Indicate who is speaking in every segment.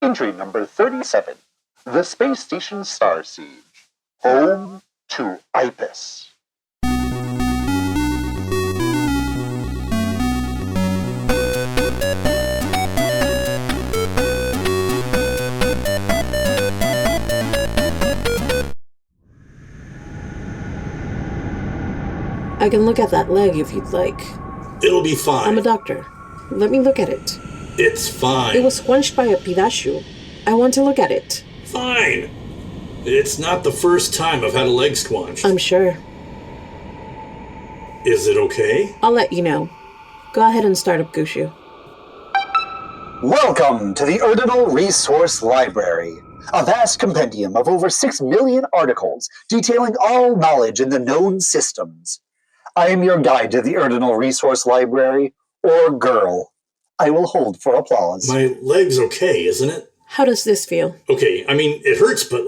Speaker 1: Entry number 37. The Space Station Starsiege. Home to IPUS.
Speaker 2: I can look at that leg if you'd like.
Speaker 3: It'll be fine.
Speaker 2: I'm a doctor. Let me look at it.
Speaker 3: It's fine.
Speaker 2: It was squunched by a pidashu. I want to look at it.
Speaker 3: Fine. It's not the first time I've had a leg squunched.
Speaker 2: I'm sure.
Speaker 3: Is it okay?
Speaker 2: I'll let you know. Go ahead and start up Gushu.
Speaker 1: Welcome to the Urdinal Resource Library, a vast compendium of over 6 million articles detailing all knowledge in the known systems. I am your guide to the Urdinal Resource Library, or GUrRL. I will hold for applause.
Speaker 3: My leg's okay, isn't it?
Speaker 2: How does this feel?
Speaker 3: Okay, I mean, it hurts, but,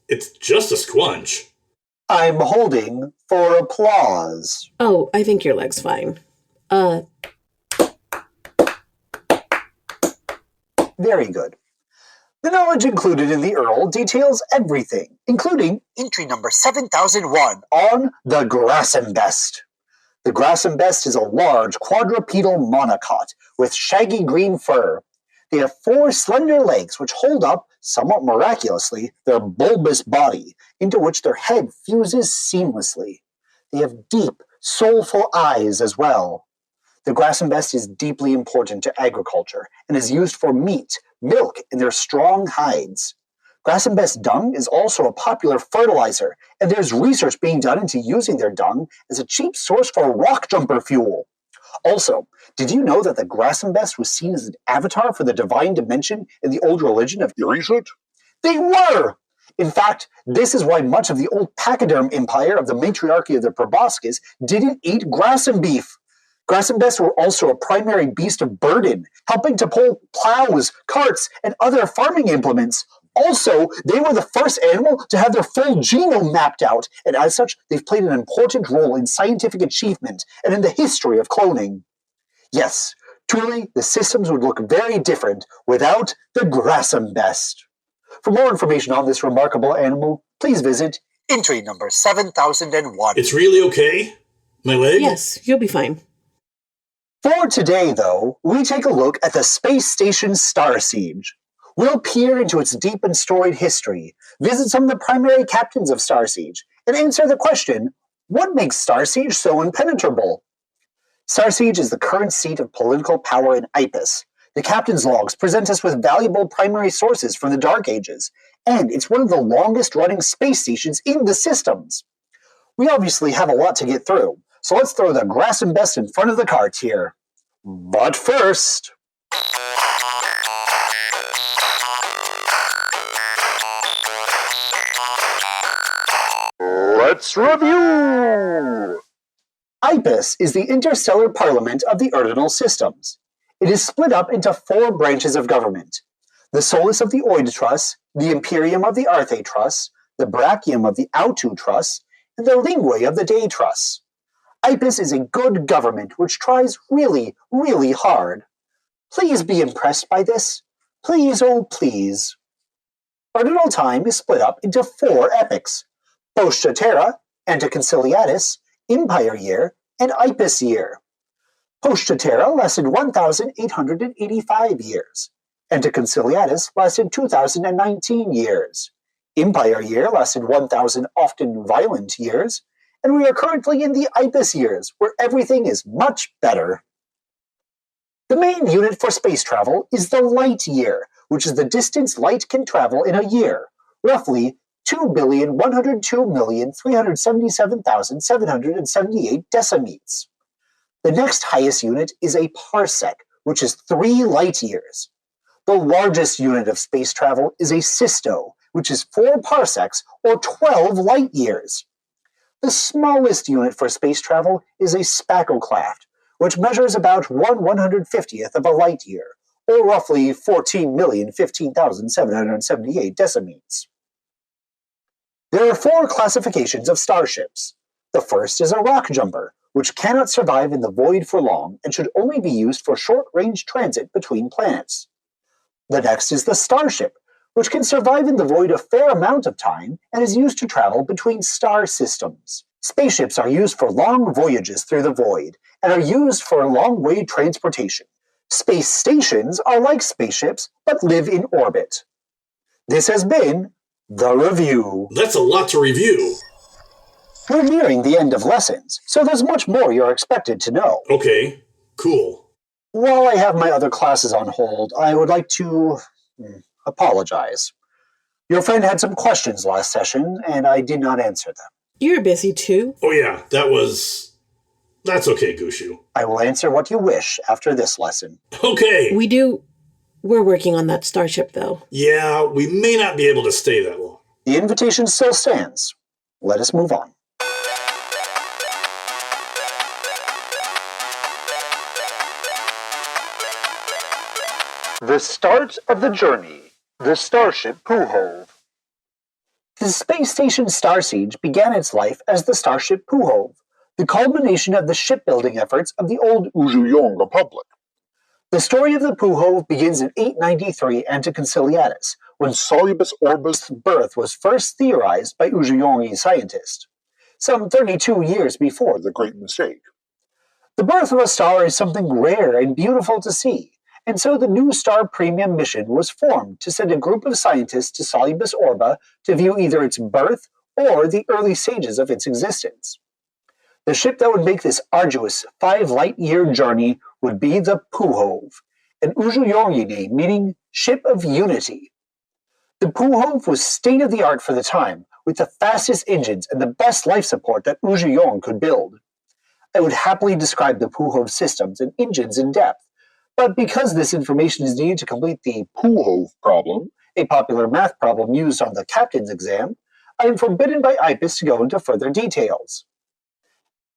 Speaker 3: it's just a squunch.
Speaker 1: I'm holding for applause.
Speaker 2: Oh, I think your leg's fine.
Speaker 1: Very good. The knowledge included in the URL details everything, including entry number 7001 on the Grassembest. The Grassembest is a large quadrupedal monocot with shaggy green fur. They have 4 slender legs which hold up, somewhat miraculously, their bulbous body, into which their head fuses seamlessly. They have deep, soulful eyes as well. The Grassembest is deeply important to agriculture and is used for meat, milk, and their strong hides. Grassembest dung is also a popular fertilizer, and there's research being done into using their dung as a cheap source for rock jumper fuel. Also, did you know that the Grassembest was seen as an avatar for the divine dimension in the old religion of Research? They were! In fact, this is why much of the old pachyderm empire of the matriarchy of the proboscis didn't eat grassem beef. Grassembest were also a primary beast of burden, helping to pull plows, carts, and other farming implements. Also, they were the first animal to have their full genome mapped out, and as such, they've played an important role in scientific achievement and in the history of cloning. Yes, truly, the systems would look very different without the Grassembest. For more information on this remarkable animal, please visit entry number 7001.
Speaker 3: It's really okay? My leg?
Speaker 2: Yes, you'll be fine.
Speaker 1: For today, though, we take a look at the space station Starsiege. We'll peer into its deep and storied history, visit some of the primary captains of Starsiege, and answer the question, what makes Starsiege so impenetrable? Starsiege is the current seat of political power in IPUS. The captain's logs present us with valuable primary sources from the Dark Ages, and it's one of the longest-running space stations in the systems. We obviously have a lot to get through, so let's throw the Grassembest in front of the cart here. But first... let's review! IPUS is the interstellar parliament of the Urdinal systems. It is split up into 4 branches of government. The Solus of the Oid Truss, the Imperium of the Arthe Truss, the Brachium of the Owto Truss, and the Lingui of the Day Truss. IPUS is a good government which tries really, really hard. Please be impressed by this. Please, oh please. Urdinal time is split up into 4 epochs: Postia Terra, Anticonciliatus, Empire Year, and IPUS Year. Postia Terra lasted 1,885 years. Anticonciliatus lasted 2,019 years. Empire Year lasted 1,000 often violent years. And we are currently in the IPUS years, where everything is much better. The main unit for space travel is the light year, which is the distance light can travel in a year, roughly 2,102,377,778 decimeters. The next highest unit is a parsec, which is 3 light years. The largest unit of space travel is a systo, which is 4 parsecs, or 12 light years. The smallest unit for space travel is a spacoclaft, which measures about 1/150th of a light year, or roughly 14,015,778 decimeters. There are 4 classifications of starships. The first is a rock jumper, which cannot survive in the void for long and should only be used for short-range transit between planets. The next is the starship, which can survive in the void a fair amount of time and is used to travel between star systems. Spaceships are used for long voyages through the void and are used for long-way transportation. Space stations are like spaceships but live in orbit. This has been the review.
Speaker 3: That's a lot to review.
Speaker 1: We're nearing the end of lessons, so there's much more you're expected to know.
Speaker 3: Okay, cool.
Speaker 1: While I have my other classes on hold, I would like to apologize. Your friend had some questions last session, and I did not answer them.
Speaker 2: You're busy too.
Speaker 3: Oh yeah, that's okay, Gushu.
Speaker 1: I will answer what you wish after this lesson.
Speaker 3: Okay.
Speaker 2: We're working on that starship, though.
Speaker 3: Yeah, we may not be able to stay that long.
Speaker 1: The invitation still stands. Let us move on. The start of the journey. The starship Poohove. The space station Starsiege began its life as the starship Poohove, the culmination of the shipbuilding efforts of the old Urdinal Republic. The story of the Poohove begins in 893 Anticonciliatus, when Solubus Orba's birth was first theorized by Urdinal scientists, some 32 years before the Great Mistake. The birth of a star is something rare and beautiful to see, and so the New Star Premium mission was formed to send a group of scientists to Solubus Orba to view either its birth or the early stages of its existence. The ship that would make this arduous 5-light-year journey would be the Poohove, an Urdinal name meaning Ship of Unity. The Poohove was state-of-the-art for the time, with the fastest engines and the best life support that Urdinal could build. I would happily describe the Poohove systems and engines in depth, but because this information is needed to complete the Poohove problem, a popular math problem used on the captain's exam, I am forbidden by IPUS to go into further details.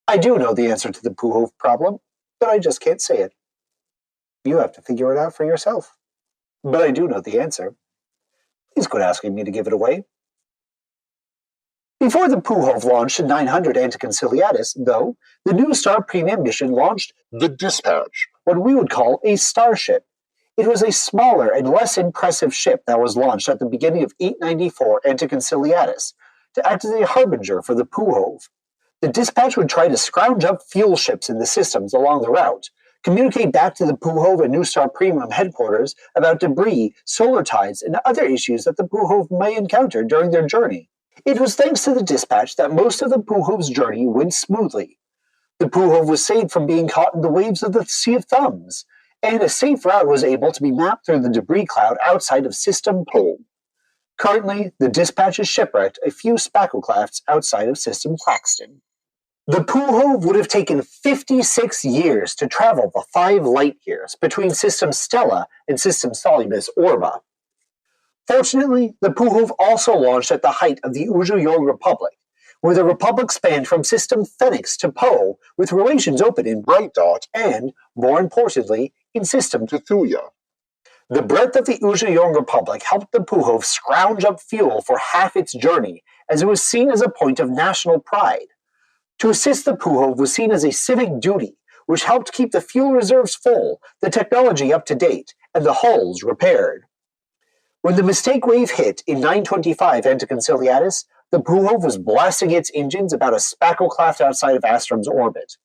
Speaker 1: I do know the answer to the Poohove problem, but I just can't say it. You have to figure it out for yourself. But I do know the answer. Please quit asking me to give it away. Before the Poohove launched in 900 Anticonciliatus, though, the New Star Premium mission launched the Dispatch, what we would call a starship. It was a smaller and less impressive ship that was launched at the beginning of 894 Anticonciliatus to act as a harbinger for the Poohove. The Dispatch would try to scrounge up fuel ships in the systems along the route, communicate back to the Poohove and New Star Premium headquarters about debris, solar tides, and other issues that the Poohove may encounter during their journey. It was thanks to the Dispatch that most of the Poohove's journey went smoothly. The Poohove was saved from being caught in the waves of the Sea of Thumbs, and a safe route was able to be mapped through the debris cloud outside of System Pole. Currently, the Dispatch is shipwrecked a few spacklecrafts outside of System Claxton. The Poohove would have taken 56 years to travel the 5 light years between System Stella and System Solubus Orba. Fortunately, the Poohove also launched at the height of the Urdinal Republic, where the Republic spanned from System Phoenix to Poe, with relations open in Bright Dot and, more importantly, in System Tethuya. The breadth of the Urdinal Republic helped the Poohove scrounge up fuel for half its journey, as it was seen as a point of national pride. To assist the Poohove was seen as a civic duty, which helped keep the fuel reserves full, the technology up to date, and the hulls repaired. When the mistake wave hit in 925 Anticonciliatus, the Poohove was blasting its engines about a spacklecraft outside of Astrum's orbit.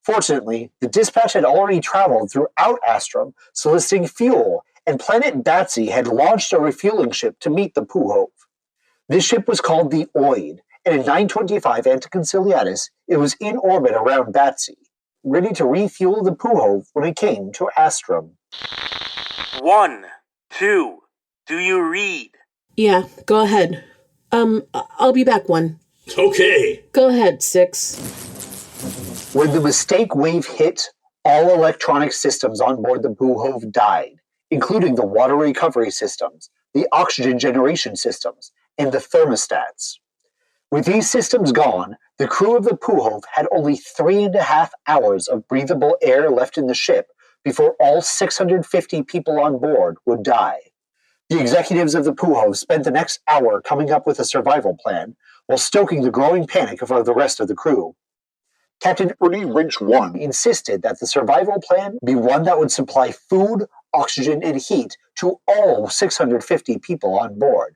Speaker 1: Fortunately, the Dispatch had already traveled throughout Astrum, soliciting fuel, and Planet Batsy had launched a refueling ship to meet the Poohove. This ship was called the Oid, and in 925 Anticonciliatus, it was in orbit around Batsy, ready to refuel the Poohove when it came to Astrum.
Speaker 4: 1, 2, do you read?
Speaker 2: Yeah, go ahead. I'll be back 1.
Speaker 3: Okay.
Speaker 2: Go ahead, 6.
Speaker 1: When the mistake wave hit, all electronic systems on board the Poohove died, including the water recovery systems, the oxygen generation systems, and the thermostats. With these systems gone, the crew of the Poohove had only 3.5 hours of breathable air left in the ship before all 650 people on board would die. The executives of the Poohove spent the next hour coming up with a survival plan, while stoking the growing panic of the rest of the crew. Captain Ernie Wrench 1 insisted that the survival plan be one that would supply food, oxygen, and heat to all 650 people on board.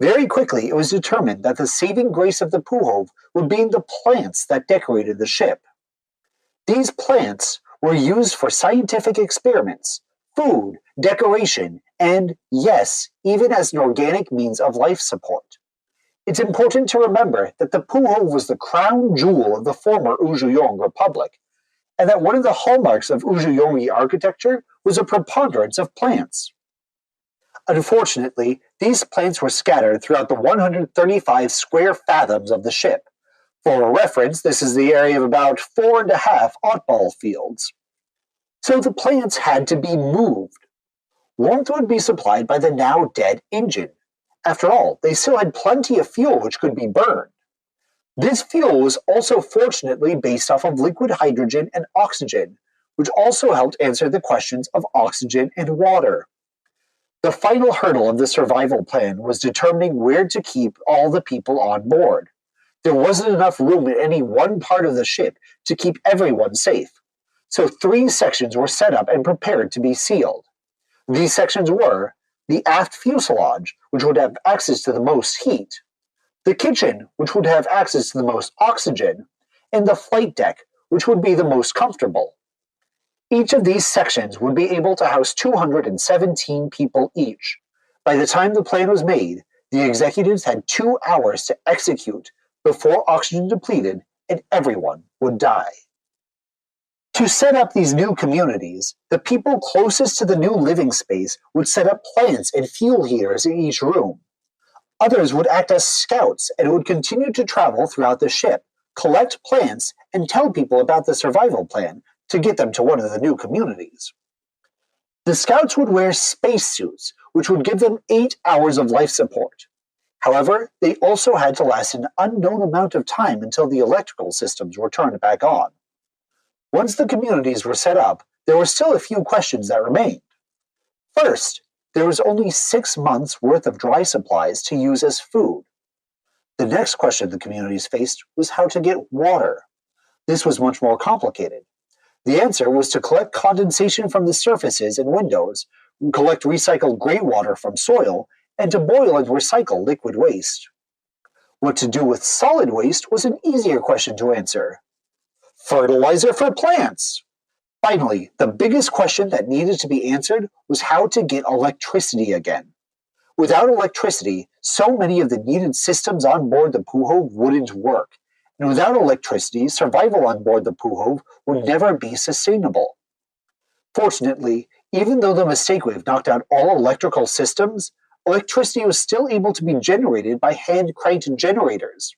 Speaker 1: Very quickly, it was determined that the saving grace of the Poohove would be in the plants that decorated the ship. These plants were used for scientific experiments, food, decoration, and, yes, even as an organic means of life support. It's important to remember that the Poohove was the crown jewel of the former Uzhuyong Republic, and that one of the hallmarks of Uzhuyongi architecture was a preponderance of plants. Unfortunately, these plants were scattered throughout the 135 square fathoms of the ship. For reference, this is the area of about 4.5 oddball fields. So the plants had to be moved. Warmth would be supplied by the now dead engine. After all, they still had plenty of fuel which could be burned. This fuel was also fortunately based off of liquid hydrogen and oxygen, which also helped answer the questions of oxygen and water. The final hurdle of the survival plan was determining where to keep all the people on board. There wasn't enough room in any one part of the ship to keep everyone safe, so 3 sections were set up and prepared to be sealed. These sections were the aft fuselage, which would have access to the most heat, the kitchen, which would have access to the most oxygen, and the flight deck, which would be the most comfortable. Each of these sections would be able to house 217 people each. By the time the plan was made, the executives had 2 hours to execute before oxygen depleted and everyone would die. To set up these new communities, the people closest to the new living space would set up plants and fuel heaters in each room. Others would act as scouts and would continue to travel throughout the ship, collect plants, and tell people about the survival plan to get them to one of the new communities. The scouts would wear spacesuits, which would give them 8 hours of life support. However, they also had to last an unknown amount of time until the electrical systems were turned back on. Once the communities were set up, there were still a few questions that remained. First, there was only 6 months' worth of dry supplies to use as food. The next question the communities faced was how to get water. This was much more complicated. The answer was to collect condensation from the surfaces and windows, collect recycled gray water from soil, and to boil and recycle liquid waste. What to do with solid waste was an easier question to answer. Fertilizer for plants! Finally, the biggest question that needed to be answered was how to get electricity again. Without electricity, so many of the needed systems on board the Poohove wouldn't work, and without electricity, survival on board the Poohove would never be sustainable. Fortunately, even though the mistake wave knocked out all electrical systems, electricity was still able to be generated by hand-cranked generators.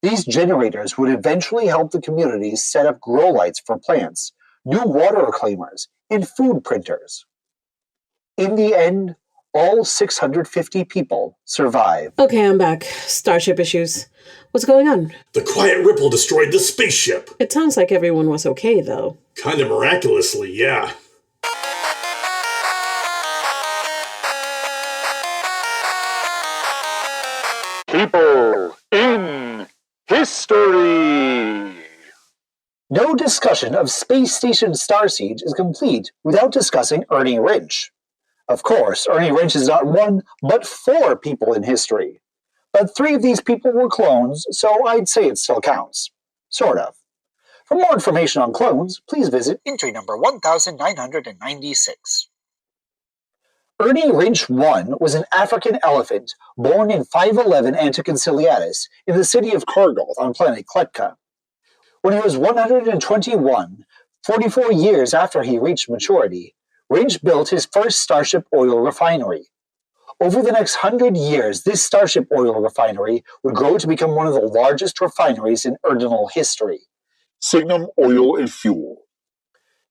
Speaker 1: These generators would eventually help the communities set up grow lights for plants, new water reclaimers, and food printers. In the end, all 650 people survived.
Speaker 2: Okay, I'm back. Starship issues. What's going on?
Speaker 3: The quiet ripple destroyed the spaceship.
Speaker 2: It sounds like everyone was okay, though.
Speaker 3: Kind of miraculously, yeah.
Speaker 1: People in history. No discussion of Space Station Starsiege is complete without discussing Ernie Rynch. Of course, Ernie Rynch is not 1, but 4 people in history. But 3 of these people were clones, so I'd say it still counts. Sort of. For more information on clones, please visit entry number 1996. Ernie Rynch I was an African elephant born in 511 Anticonciliatus in the city of Korgoth on planet Kletka. When he was 121, 44 years after he reached maturity, Rynch built his first Starship oil refinery. Over the next 100 years, this Starship oil refinery would grow to become one of the largest refineries in Urdinal history.
Speaker 5: Signum Oil and Fuel.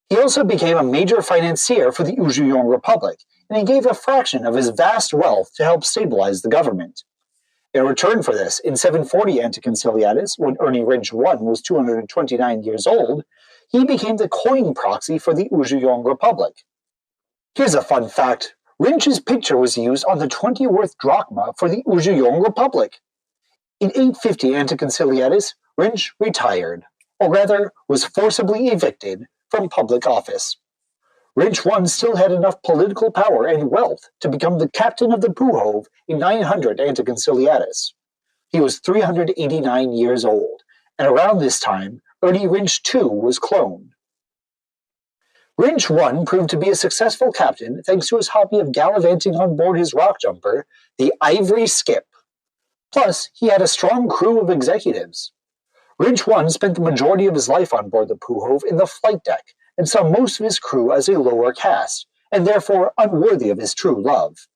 Speaker 1: He also became a major financier for the Uzhuyong Republic, and he gave a fraction of his vast wealth to help stabilize the government. In return for this, in 740 Anticonciliatus, when Ernie Rynch I was 229 years old, he became the coin proxy for the Uzhuyong Republic. Here's a fun fact. Rynch's picture was used on the 20th drachma for the Uzhuyong Republic. In 850 Anticonciliatus, Rynch retired, or rather, was forcibly evicted from public office. Wrench 1 still had enough political power and wealth to become the captain of the Poohove in 900 Anticonciliatus. He was 389 years old, and around this time, Wrench 2 was cloned. Wrench 1 proved to be a successful captain thanks to his hobby of gallivanting on board his rock jumper, the Ivory Skip. Plus, he had a strong crew of executives. Wrench 1 spent the majority of his life on board the Poohove in the flight deck and saw most of his crew as a lower caste, and therefore unworthy of his true love.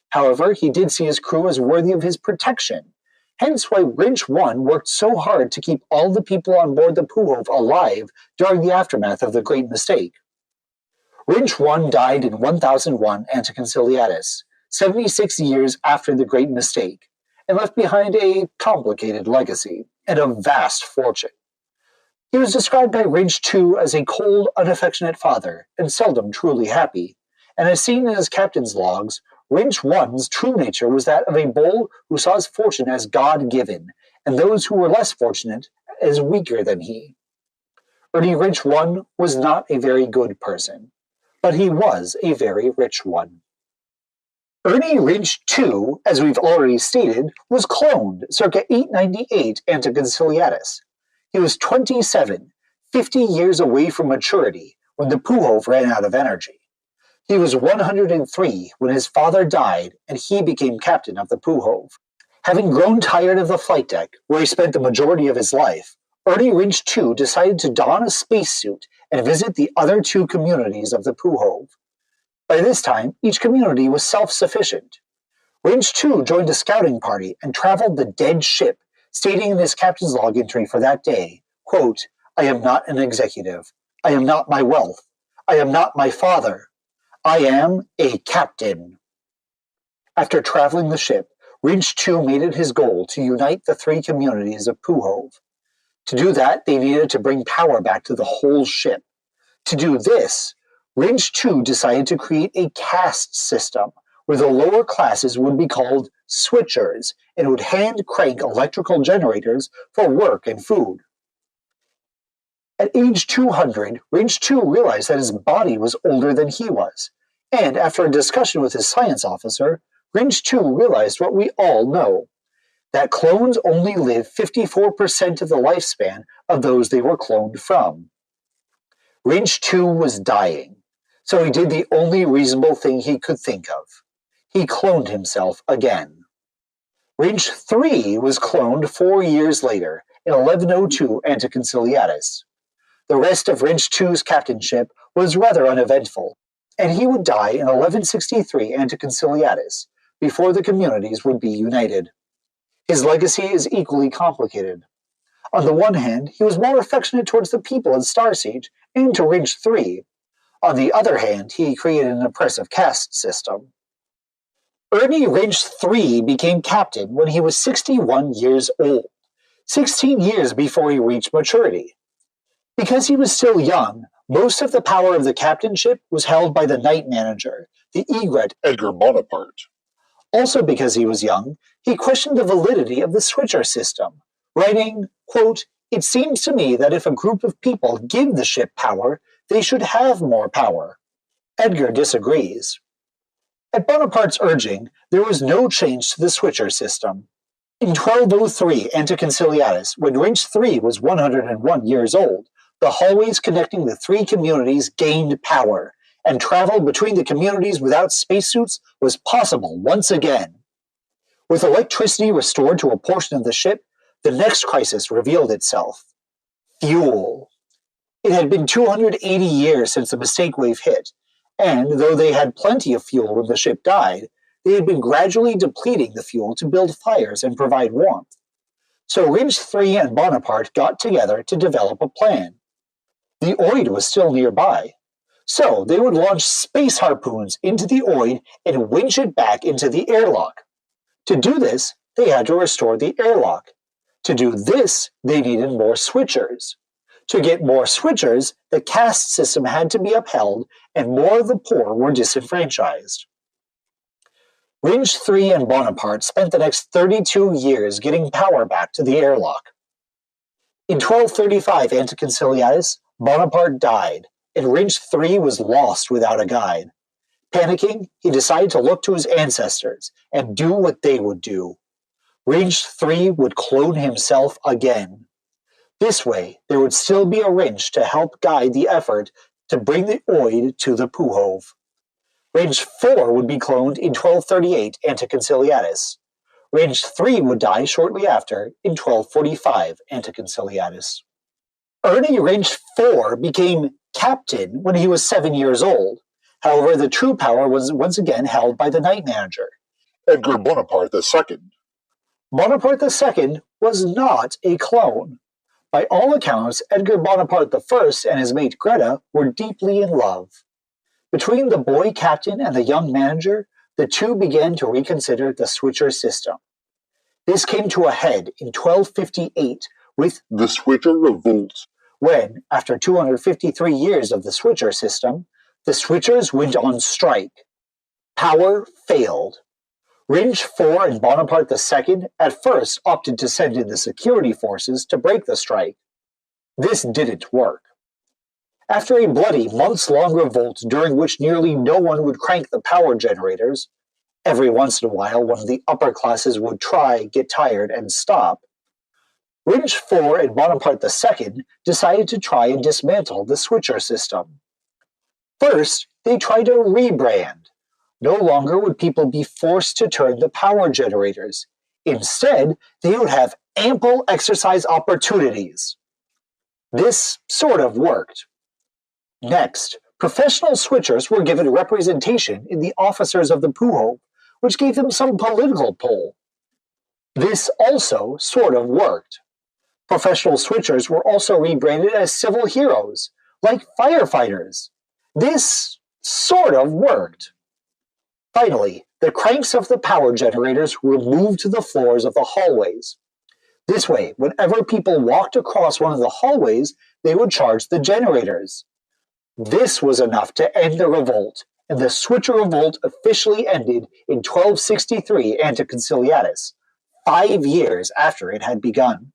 Speaker 1: However, he did see his crew as worthy of his protection, hence why Wrench 1 worked so hard to keep all the people on board the Poohove alive during the aftermath of the Great Mistake. Wrench 1 died in 1001 Anticonciliatus, 76 years after the Great Mistake, and left behind a complicated legacy and a vast fortune. He was described by Wrench 2 as a cold, unaffectionate father, and seldom truly happy, and as seen in his captain's logs, Wrench 1's true nature was that of a bull who saw his fortune as God-given, and those who were less fortunate as weaker than he. Wrench 1 was not a very good person, but he was a very rich one. Wrench 2, as we've already stated, was cloned circa 898 Anticonciliatus. He was 27, 50 years away from maturity when the Poohove ran out of energy. He was 103 when his father died and he became captain of the Poohove. Having grown tired of the flight deck, where he spent the majority of his life, Wrench 2 decided to don a spacesuit and visit the other two communities of the Poohove. By this time, each community was self-sufficient. Wrench 2 joined a scouting party and traveled the dead ship, stating in his captain's log entry for that day, quote, "I am not an executive. I am not my wealth. I am not my father. I am a captain." After traveling the ship, Wrench 2 made it his goal to unite the three communities of Poohove. To do that, they needed to bring power back to the whole ship. To do this, Wrench 2 decided to create a caste system where the lower classes would be called switchers and would hand crank electrical generators for work and food. At age 200, Wrench 2 realized that his body was older than he was, and after a discussion with his science officer, Wrench 2 realized what we all know, that clones only live 54% of the lifespan of those they were cloned from. Wrench 2 was dying, so he did the only reasonable thing he could think of. He cloned himself again. Wrench 3 was cloned 4 years later, in 1102 Anticonciliatus. The rest of Wrench 2's captainship was rather uneventful, and he would die in 1163 Anticonciliatus, before the communities would be united. His legacy is equally complicated. On the one hand, he was more affectionate towards the people in Starsiege and to Wrench 3. On the other hand, he created an oppressive caste system. Wrench 3 became captain when he was 61 years old, 16 years before he reached maturity. Because he was still young, most of the power of the captainship was held by the night manager, the egret
Speaker 5: Edgar Bonaparte.
Speaker 1: Also because he was young, he questioned the validity of the switcher system, writing, quote, "It seems to me that if a group of people give the ship power, they should have more power." Edgar disagrees. At Bonaparte's urging, there was no change to the switcher system. In 1203 Anticonciliatus, when Wrench 3 was 101 years old, the hallways connecting the three communities gained power, and travel between the communities without spacesuits was possible once again. With electricity restored to a portion of the ship, the next crisis revealed itself. Fuel. It had been 280 years since the mistake wave hit, and though they had plenty of fuel when the ship died, they had been gradually depleting the fuel to build fires and provide warmth. So Wrench 3 and Bonaparte got together to develop a plan. The Oid was still nearby, so they would launch space harpoons into the Oid and winch it back into the airlock. To do this, they had to restore the airlock. To do this, they needed more switchers. To get more switchers, the caste system had to be upheld, and more of the poor were disenfranchised. Wrench 3 and Bonaparte spent the next 32 years getting power back to the airlock. In 1235 Anticonciliatus, Bonaparte died, and Wrench 3 was lost without a guide. Panicking, he decided to look to his ancestors and do what they would do. Wrench 3 would clone himself again. This way, there would still be a Wrench to help guide the effort to bring the Oid to the Poohove. Wrench 4 would be cloned in 1238 Anticonciliatus. Wrench 3 would die shortly after in 1245 Anticonciliatus. Ernie Wrench 4 became captain when he was 7 years old. However, the true power was once again held by the Night Manager.
Speaker 5: Edgar Bonaparte II.
Speaker 1: Bonaparte II was not a clone. By all accounts, Edgar Bonaparte I and his mate Greta were deeply in love. Between the boy captain and the young manager, the two began to reconsider the switcher system. This came to a head in 1258 with
Speaker 5: The Switcher Revolt.
Speaker 1: when, after 253 years of the switcher system, the switchers went on strike. Power failed. Wrench 4 and Bonaparte II at first opted to send in the security forces to break the strike. This didn't work. After a bloody months-long revolt during which nearly no one would crank the power generators, every once in a while one of the upper classes would try, get tired, and stop, Wrench 4 and Bonaparte II decided to try and dismantle the switcher system. First, they tried to rebrand. No longer would people be forced to turn the power generators. Instead, they would have ample exercise opportunities. This sort of worked. Next, professional switchers were given representation in the officers of the Poohove, which gave them some political pull. This also sort of worked. Professional switchers were also rebranded as civil heroes, like firefighters. This sort of worked. Finally, the cranks of the power generators were moved to the floors of the hallways. This way, whenever people walked across one of the hallways, they would charge the generators. This was enough to end the revolt, and the switcher revolt officially ended in 1263 Anticonciliatus, 5 years after it had begun.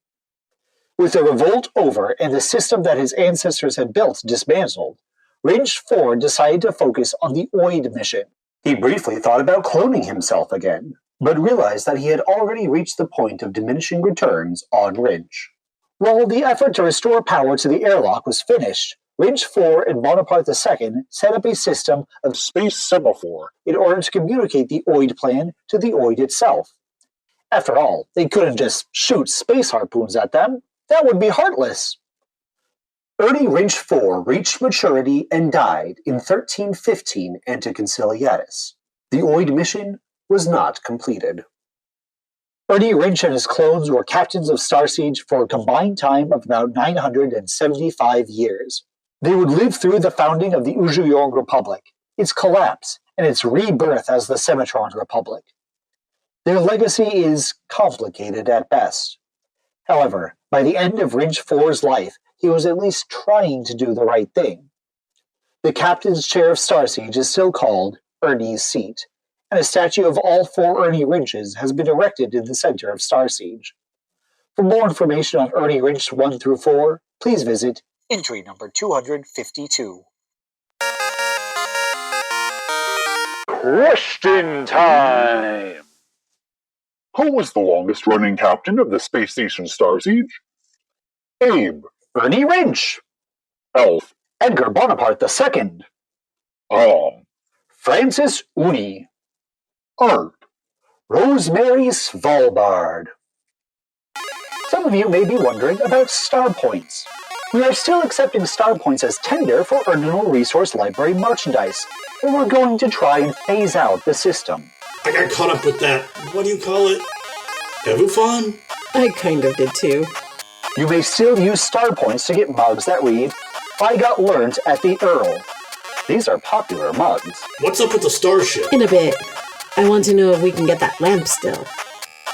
Speaker 1: With the revolt over and the system that his ancestors had built dismantled, Wrench 4 decided to focus on the Oid mission. He briefly thought about cloning himself again, but realized that he had already reached the point of diminishing returns on Wrench. While the effort to restore power to the airlock was finished, Wrench 4 and Bonaparte II set up a system of
Speaker 5: Space Semaphore.
Speaker 1: in order to communicate the Oid plan to the Oid itself. After all, they couldn't just shoot space harpoons at them. That would be heartless. Ernie Wrench 4 reached maturity and died in 1315 Anticonciliatus. The Oid mission was not completed. Ernie Wrench and his clones were captains of Starsiege for a combined time of about 975 years. They would live through the founding of the GUrRL Republic, its collapse, and its rebirth as the Semitron Republic. Their legacy is complicated at best. However, by the end of Wrench 4's life, he was at least trying to do the right thing. The captain's chair of Starsiege is still called Ernie's Seat, and a statue of all 4 Ernie Wrenches has been erected in the center of Starsiege. For more information on Ernie Wrench 1 through 4, please visit entry number 252.
Speaker 5: Question time! Who was the longest-running captain of the space station Starsiege? Abe.
Speaker 1: Ernie Wrench.
Speaker 5: Elf.
Speaker 1: Edgar Bonaparte II. Francis Uni.
Speaker 5: Art.
Speaker 1: Rosemary Svalbard. Some of you may be wondering about star points. We are still accepting star points as tender for Urdinal Resource Library merchandise, but we're going to try and phase out the system.
Speaker 3: I got caught up with that, what do you call it? Evufon?
Speaker 2: I kind of did too.
Speaker 1: You may still use star points to get mugs that read, I got learnt at the Earl. These are popular mugs.
Speaker 3: What's up with the starship?
Speaker 2: In a bit. I want to know if we can get that lamp still.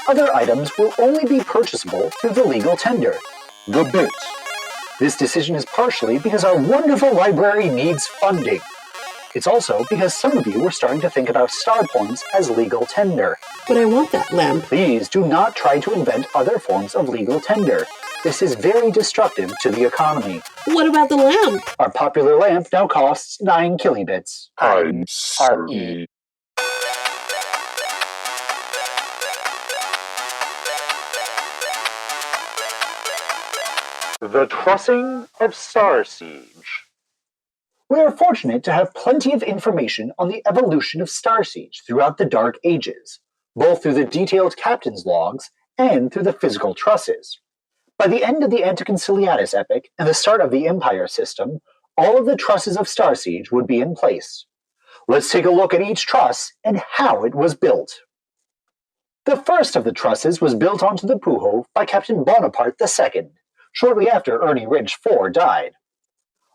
Speaker 1: Other items will only be purchasable through the legal tender.
Speaker 5: The Bits.
Speaker 1: This decision is partially because our wonderful library needs funding. It's also because some of you were starting to think about star points as legal tender.
Speaker 2: But I want that lamp.
Speaker 1: Please do not try to invent other forms of legal tender. This is very destructive to the economy.
Speaker 2: What about the lamp?
Speaker 1: Our popular lamp now costs 9 kilobits.
Speaker 5: I'm sorry. The trussing of Starsiege.
Speaker 1: We are fortunate to have plenty of information on the evolution of Starsiege throughout the Dark Ages, both through the detailed captain's logs and through the physical trusses. By the end of the Anticonciliatus epoch and the start of the Empire system, all of the trusses of Starsiege would be in place. Let's take a look at each truss and how it was built. The first of the trusses was built onto the Poohove by Captain Bonaparte II, shortly after Ernie Ridge IV died.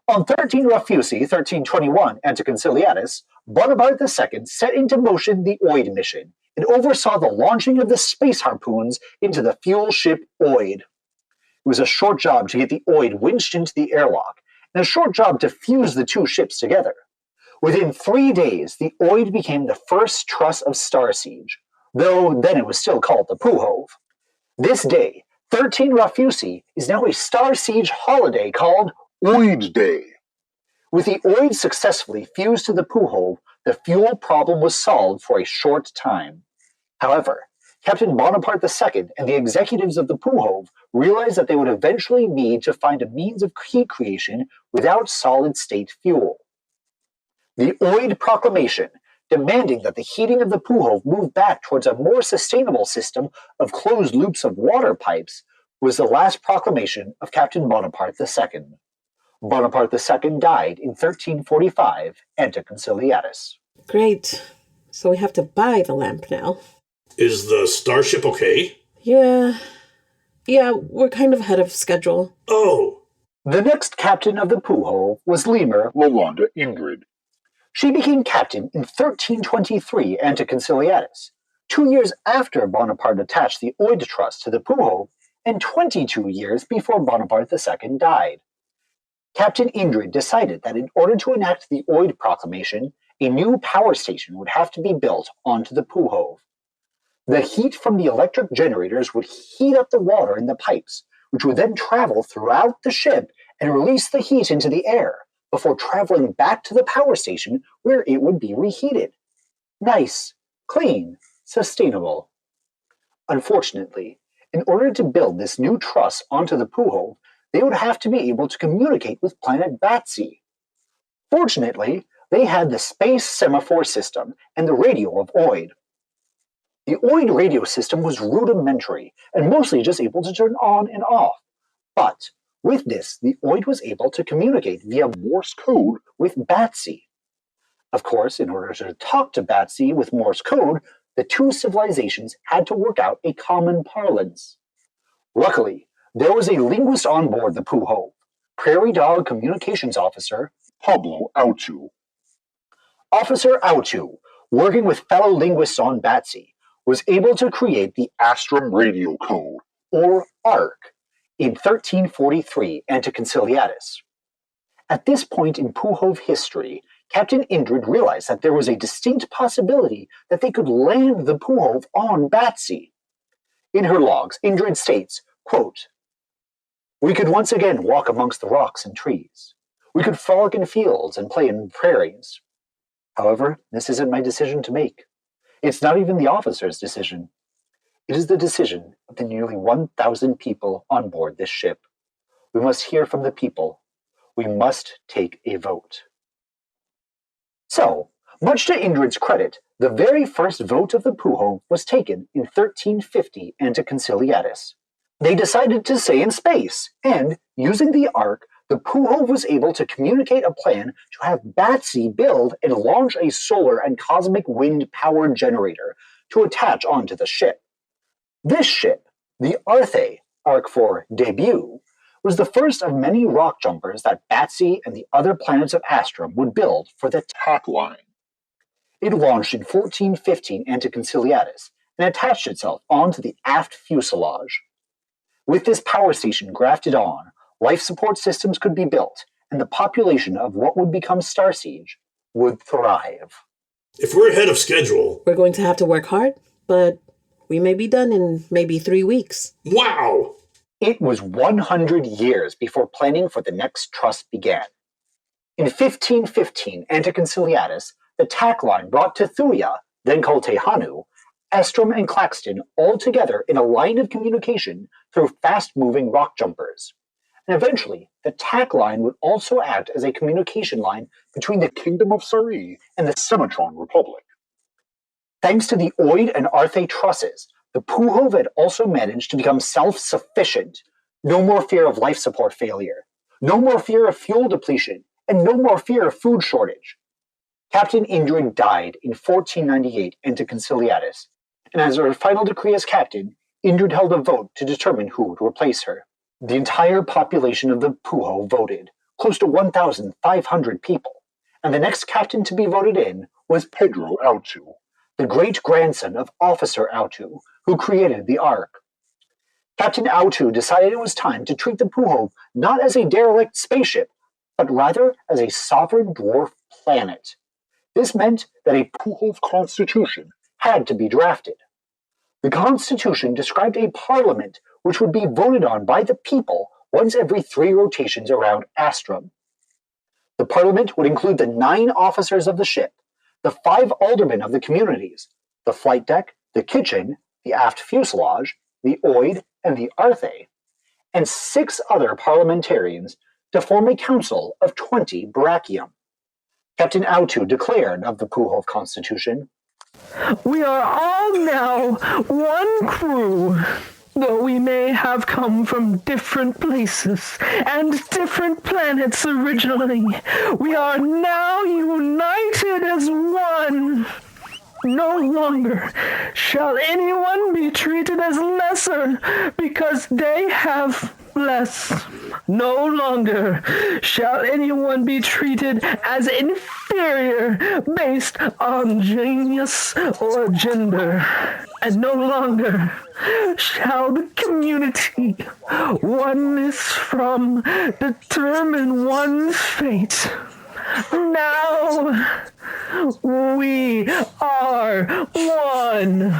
Speaker 1: On 13 Rafusi 1321 Anticonciliatus, Bonaparte II set into motion the Oid mission and oversaw the launching of the space harpoons into the fuel ship Oid. It was a short job to get the Oid winched into the airlock, and a short job to fuse the two ships together. Within 3 days, the Oid became the first truss of Starsiege, though then it was still called the Poohove. This day, 13 Rafusi is now a Starsiege holiday called
Speaker 5: Oid Day.
Speaker 1: With the Oid successfully fused to the Poohove, the fuel problem was solved for a short time. However, Captain Bonaparte II and the executives of the Poohove realized that they would eventually need to find a means of heat creation without solid-state fuel. The Oid Proclamation, demanding that the heating of the Poohove move back towards a more sustainable system of closed loops of water pipes, was the last proclamation of Captain Bonaparte II. Bonaparte II died in 1345 Anticonciliatus.
Speaker 2: Great. So we have to buy the lamp now.
Speaker 3: Is the starship okay?
Speaker 2: Yeah, we're kind of ahead of schedule.
Speaker 3: Oh.
Speaker 1: The next captain of the Poohove was Lemur
Speaker 5: Lalonda Ingrid.
Speaker 1: She became captain in 1323 Anticonciliatus, 2 years after Bonaparte attached the Oid Trust to the Poohove, and 22 years before Bonaparte II died. Captain Ingrid decided that in order to enact the Oid Proclamation, a new power station would have to be built onto the Poohove. The heat from the electric generators would heat up the water in the pipes, which would then travel throughout the ship and release the heat into the air, before traveling back to the power station where it would be reheated. Nice, clean, sustainable. Unfortunately, in order to build this new truss onto the Poohove, they would have to be able to communicate with planet Batsy. Fortunately, they had the space semaphore system and the radio of Oid. The Oid radio system was rudimentary and mostly just able to turn on and off, but with this, the Oid was able to communicate via Morse code with Batsy. Of course, in order to talk to Batsy with Morse code, the two civilizations had to work out a common parlance. Luckily, there was a linguist on board the Poohove, Prairie Dog Communications Officer
Speaker 5: Pablo Owto.
Speaker 1: Officer Owto, working with fellow linguists on Batsy, was able to create the
Speaker 5: Astrum Radio Code,
Speaker 1: or ARC, in 1343 Anticonciliatus. At this point in Poohove history, Captain Ingrid realized that there was a distinct possibility that they could land the Poohove on Batsy. In her logs, Ingrid states, quote, "We could once again walk amongst the rocks and trees. We could frolic in fields and play in prairies. However, this isn't my decision to make. It's not even the officer's decision. It is the decision of the nearly 1,000 people on board this ship. We must hear from the people. We must take a vote." So, much to Ingrid's credit, the very first vote of the Poohove was taken in 1350 Anticonciliatus. They decided to stay in space, and, using the ARC, the Poohove was able to communicate a plan to have Batsy build and launch a solar and cosmic wind power generator to attach onto the ship. This ship, the Arthe, ARC for debut, was the first of many rock jumpers that Batsy and the other planets of Astrum would build for the
Speaker 5: Tack Line.
Speaker 1: It launched in 1415 Anticonciliatus and attached itself onto the aft fuselage. With this power station grafted on, life support systems could be built, and the population of what would become Starsiege would thrive.
Speaker 3: If we're ahead of schedule...
Speaker 2: We're going to have to work hard, but we may be done in maybe 3 weeks.
Speaker 3: Wow!
Speaker 1: It was 100 years before planning for the next truss began. In 1515 Anticonciliatus, the tack line brought to Thuya, then called Tehanu, Estrom and Claxton all together in a line of communication through fast-moving rock jumpers. And eventually, the tack line would also act as a communication line between the
Speaker 5: Kingdom of Sari
Speaker 1: and the
Speaker 5: Semitron Republic.
Speaker 1: Thanks to the Oid and Arthe trusses, the Poohove had also managed to become self-sufficient. No more fear of life support failure, no more fear of fuel depletion, and no more fear of food shortage. Captain Indrid died in 1498 Anticonciliatus, and as her final decree as captain, Indrid held a vote to determine who would replace her. The entire population of the Poohove voted, close to 1,500 people, and the next captain to be voted in was
Speaker 5: Pedro Owto,
Speaker 1: the great-grandson of Officer Owto, who created the Ark. Captain Owto decided it was time to treat the Poohove not as a derelict spaceship, but rather as a sovereign dwarf planet. This meant that a
Speaker 5: Poohove Constitution
Speaker 1: had to be drafted. The Constitution described a parliament which would be voted on by the people once every 3 rotations around Astrum. The parliament would include the 9 officers of the ship, the 5 aldermen of the communities, the flight deck, the kitchen, the aft fuselage, the Oid, and the Arthe, and 6 other parliamentarians to form a council of 20 Brachium. Captain Owto declared of the Poohove Constitution,
Speaker 6: "We are all now one crew. Though we may have come from different places and different planets originally, we are now united as one. No longer shall anyone be treated as lesser because they have less. No longer shall anyone be treated as inferior based on genius or gender. And no longer shall the community oneness from determine one's fate. Now we are one."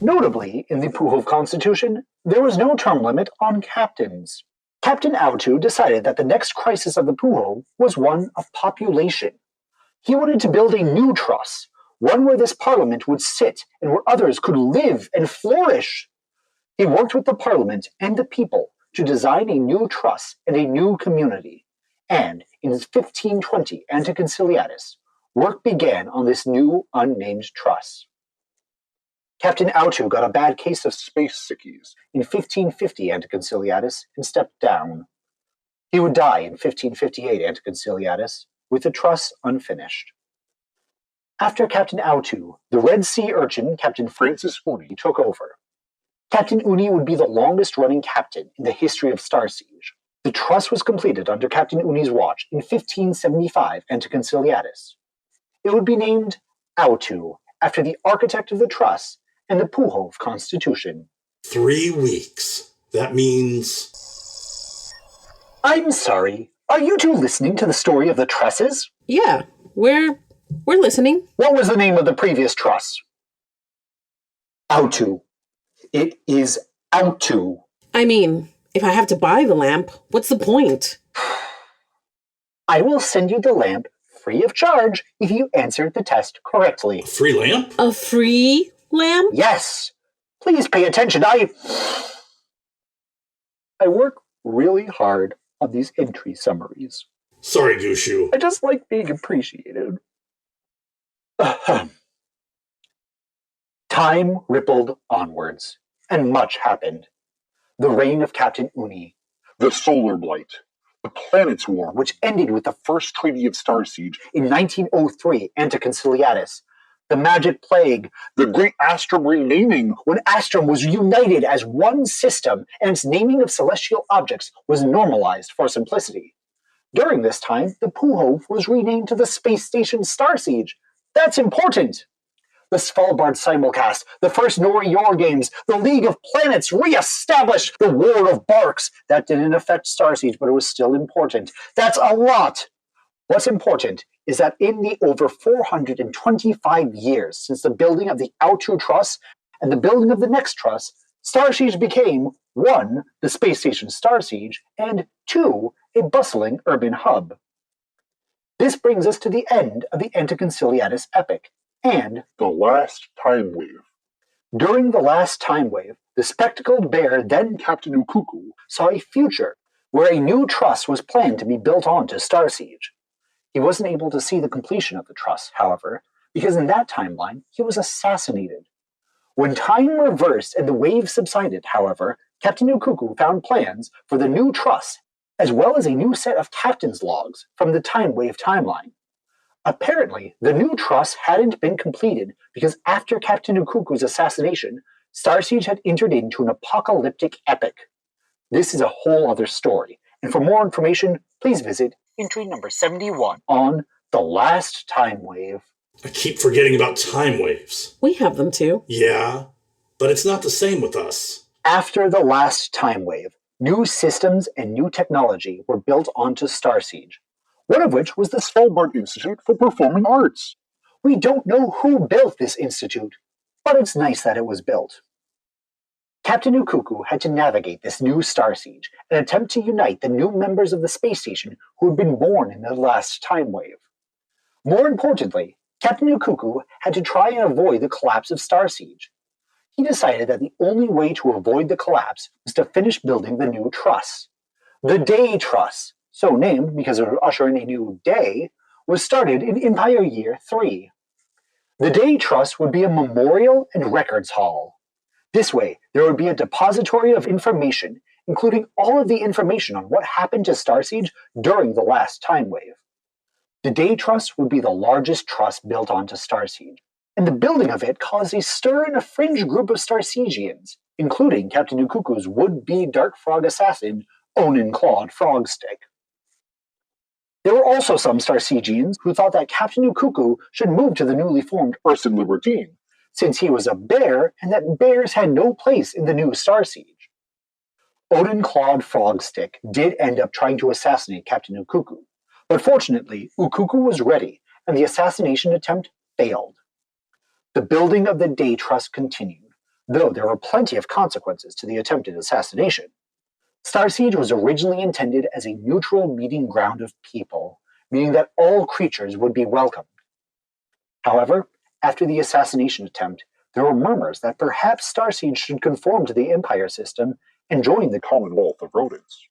Speaker 1: Notably, in the Poohove Constitution, there was no term limit on captains. Captain Owto decided that the next crisis of the Poohove was one of population. He wanted to build a new truss, one where this parliament would sit and where others could live and flourish. He worked with the parliament and the people to design a new truss and a new community. And in 1520 Anticonciliatus, work began on this new unnamed truss. Captain Owto got a bad case of
Speaker 5: Space Sickies
Speaker 1: in 1550 Anticonciliatus and stepped down. He would die in 1558 Anticonciliatus with the truss unfinished. After Captain Owto, the Red Sea urchin Captain
Speaker 5: Francis Vvinni
Speaker 1: took over. Captain Vvinni would be the longest-running captain in the history of Starsiege. The truss was completed under Captain Vvinni's watch in 1575 Anticonciliatus. It would be named Owto after the architect of the truss and the Poohove Constitution.
Speaker 3: 3 weeks. That means...
Speaker 1: I'm sorry, are you two listening to the story of the trusses?
Speaker 2: Yeah, we're listening.
Speaker 1: What was the name of the previous truss? Owto. It is Owto.
Speaker 2: I mean, if I have to buy the lamp, what's the point?
Speaker 1: I will send you the lamp free of charge if you answer the test correctly.
Speaker 3: A free lamp?
Speaker 2: A free lamp?
Speaker 1: Yes. Please pay attention. I work really hard on these entry summaries.
Speaker 3: Sorry, Gushu.
Speaker 1: I just like being appreciated. Time rippled onwards, and much happened. The reign of Captain Vvinni,
Speaker 5: the Solar Blight, the Planets' War,
Speaker 1: which ended with the
Speaker 5: First Treaty of Starsiege,
Speaker 1: in 1903 Anticonciliatus, the Magic Plague,
Speaker 5: the Great Astrum renaming,
Speaker 1: when Astrum was united as one system and its naming of celestial objects was normalized for simplicity. During this time, the Poohove was renamed to the space station Starsiege. That's important! The Svalbard simulcast, the first Nori Yor games, the League of Planets re-established, the War of Barks. That didn't affect Starsiege, but it was still important. That's a lot! What's important is that in the over 425 years since the building of the Owto Truss and the building of the next truss, Starsiege became 1. The space station Starsiege, and 2. A bustling urban hub. This brings us to the end of the Anticonciliatus epic, and
Speaker 5: The last time wave.
Speaker 1: during the last time wave, the spectacled bear, then Captain Ukuku, saw a future where a new truss was planned to be built onto Starsiege. He wasn't able to see the completion of the truss, however, because in that timeline he was assassinated. When time reversed and the wave subsided, however, Captain Ukuku found plans for the new truss, as well as a new set of captain's logs from the time wave timeline. Apparently, the new truss hadn't been completed because after Captain Ukuku's assassination, Starsiege had entered into an apocalyptic epic. This is a whole other story, and for more information, please visit entry number 71 on The Last Time Wave.
Speaker 3: I keep forgetting about time waves.
Speaker 2: We have them too.
Speaker 3: Yeah, but it's not the same with us.
Speaker 1: After the last time wave, new systems and new technology were built onto Starsiege, one of which was the
Speaker 5: Svalbard Institute for Performing Arts.
Speaker 1: We don't know who built this institute, but it's nice that it was built. Captain Ukuku had to navigate this new Starsiege and attempt to unite the new members of the space station who had been born in the last time wave. More importantly, Captain Ukuku had to try and avoid the collapse of Starsiege. He decided that the only way to avoid the collapse was to finish building the new truss. The Day Truss, so named because it would usher in a new day, was started in Empire Year 3. The Day Truss would be a memorial and records hall. This way, there would be a depository of information, including all of the information on what happened to Starsiege during the last time wave. The Day Truss would be the largest truss built onto Starsiege, and the building of it caused a stir in a fringe group of Starsiegians, including Captain Ukuku's would-be Dark Frog assassin, Onin-Clawed Frogstick. There were also some Starsiegians who thought that Captain Ukuku should move to the newly formed
Speaker 5: Ursin Libertine.
Speaker 1: since he was a bear and that bears had no place in the new Starsiege. Onin-Clawed Frogstick did end up trying to assassinate Captain Ukuku, but fortunately, Ukuku was ready, and the assassination attempt failed. The building of the Day Truss continued, though there were plenty of consequences to the attempted assassination. Starsiege was originally intended as a neutral meeting ground of people, meaning that all creatures would be welcomed. However, after the assassination attempt, there were murmurs that perhaps Starsiege should conform to the Empire system and join the
Speaker 5: Commonwealth of Rodents.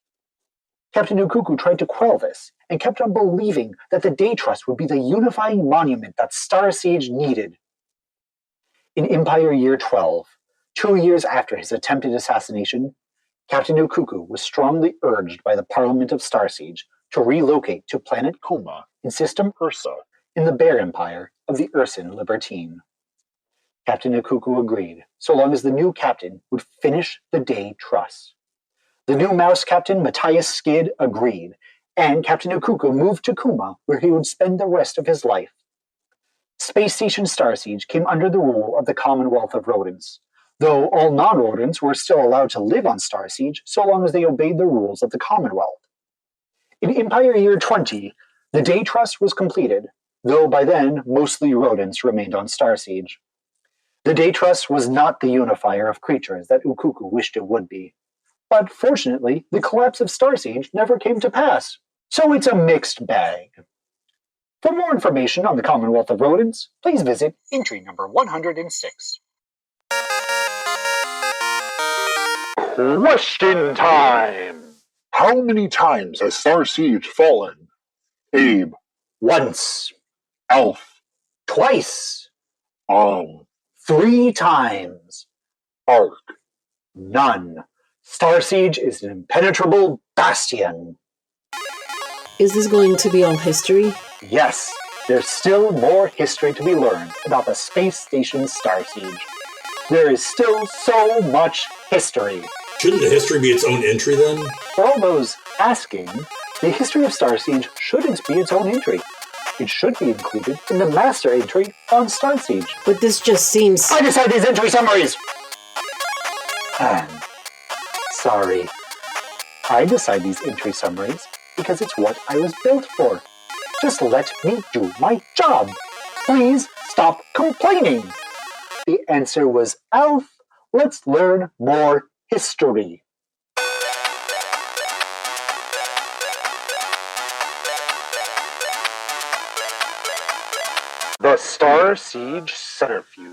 Speaker 1: Captain Ukuku tried to quell this, and kept on believing that the Day Truss would be the unifying monument that Starsiege needed. In Empire Year 12, 2 years after his attempted assassination, Captain Ukuku was strongly urged by the Parliament of Starsiege to relocate to planet Kuma in System Ursa in the Bear Empire of the Ursin Libertine. Captain Ukuku agreed, so long as the new captain would finish the Day Truss. The new mouse captain, Matthias Skid, agreed, and Captain Ukuku moved to Kuma, where he would spend the rest of his life. Space Station Starsiege came under the rule of the Commonwealth of Rodents, though all non-rodents were still allowed to live on Starsiege so long as they obeyed the rules of the Commonwealth. In Empire Year 20, the Day Truss was completed, though by then mostly rodents remained on Starsiege. The Day Truss was not the unifier of creatures that Ukuku wished it would be. But fortunately, the collapse of Starsiege never came to pass, so it's a mixed bag. For more information on the Commonwealth of Rodents, please visit entry number 106.
Speaker 5: Question time! How many times has Starsiege fallen? Abe.
Speaker 1: Once.
Speaker 5: Alf.
Speaker 1: Twice.
Speaker 5: 3
Speaker 1: times.
Speaker 5: Ark.
Speaker 1: None. Starsiege is an impenetrable bastion.
Speaker 2: Is this going to be all history?
Speaker 1: Yes, there's still more history to be learned about the space station Starsiege. There is still so much history.
Speaker 3: Shouldn't the history be its own entry then?
Speaker 1: For all those asking, the history of Starsiege shouldn't be its own entry. It should be included in the master entry on Starsiege.
Speaker 2: But this just seems...
Speaker 1: I decide these entry summaries! Sorry. I decide these entry summaries because it's what I was built for. Just let me do my job. Please stop complaining. The answer was Alf, let's learn more history. The Starsiege Subterfuge.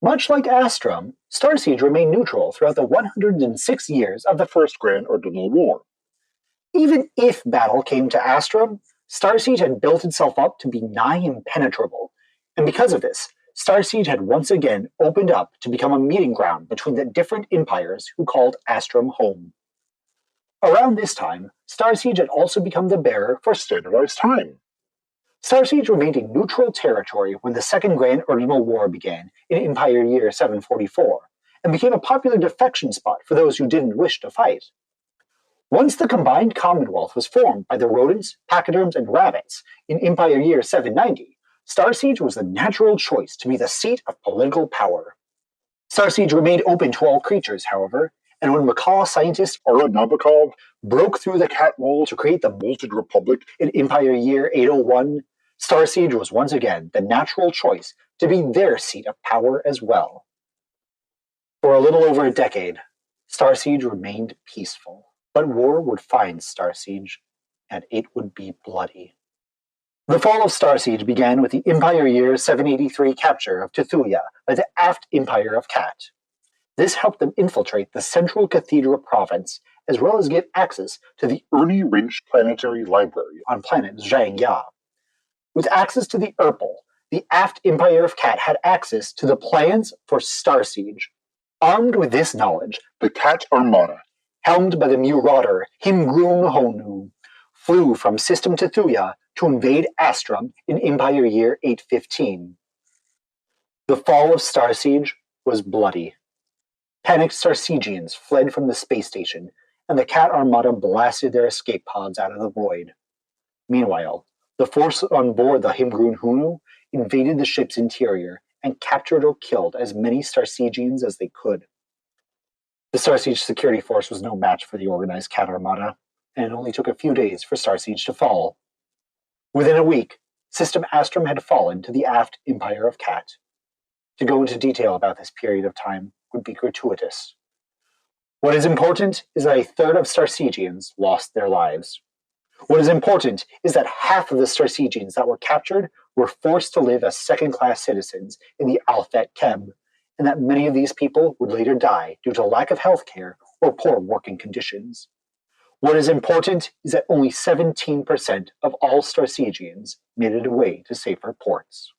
Speaker 1: Much like Astrum, Starsiege remained neutral throughout the 106 years of the
Speaker 5: First Grand Urdinal War.
Speaker 1: Even if battle came to Astrum, Starsiege had built itself up to be nigh impenetrable, and because of this, Starsiege had once again opened up to become a meeting ground between the different empires who called Astrum home. Around this time, Starsiege had also become the bearer for
Speaker 5: Standardized time.
Speaker 1: Starsiege remained in neutral territory when the Second Grand Urdinal War began in Empire Year 744, and became a popular defection spot for those who didn't wish to fight. Once the combined Commonwealth was formed by the rodents, pachyderms, and rabbits in Empire Year 790, Starsiege was the natural choice to be the seat of political power. Starsiege remained open to all creatures, however, and when Macaw scientist
Speaker 5: Urdinal
Speaker 1: broke through the cat wall to create the Molted Republic in Empire Year 801, Starsiege was once again the natural choice to be their seat of power as well. For a little over a decade, Starsiege remained peaceful, but war would find Starsiege, and it would be bloody. The fall of Starsiege began with the Empire Year 783 capture of Tethuya by the Aft Empire of Cat. This helped them infiltrate the Central Cathedral province, as well as get access to the
Speaker 5: Urdinal Resource Planetary Library
Speaker 1: on planet Zhangya. With access to the Urpal, the Aft Empire of Cat had access to the plans for Starsiege. Armed with this knowledge,
Speaker 5: the Cat Armada,
Speaker 1: helmed by the Marauder Himgrun Honu, flew from System Tethuya to invade Astrum in Empire Year 815. The fall of Starsiege was bloody. Panicked Starsiegians fled from the space station, and the Cat Armada blasted their escape pods out of the void. Meanwhile, the force on board the Himgrun Honu invaded the ship's interior and captured or killed as many Starsiegians as they could. The Starsiege security force was no match for the organized Cat Armada, and it only took a few days for Starsiege to fall. Within a week, System Astrum had fallen to the Aft Empire of Cat. To go into detail about this period of time would be gratuitous. What is important is that a third of Starsiegians lost their lives. What is important is that half of the Starsiegians that were captured were forced to live as second-class citizens in the Alphet Kem, and that many of these people would later die due to lack of health care or poor working conditions. What is important is that only 17% of all Starsiegians made it away to safer ports.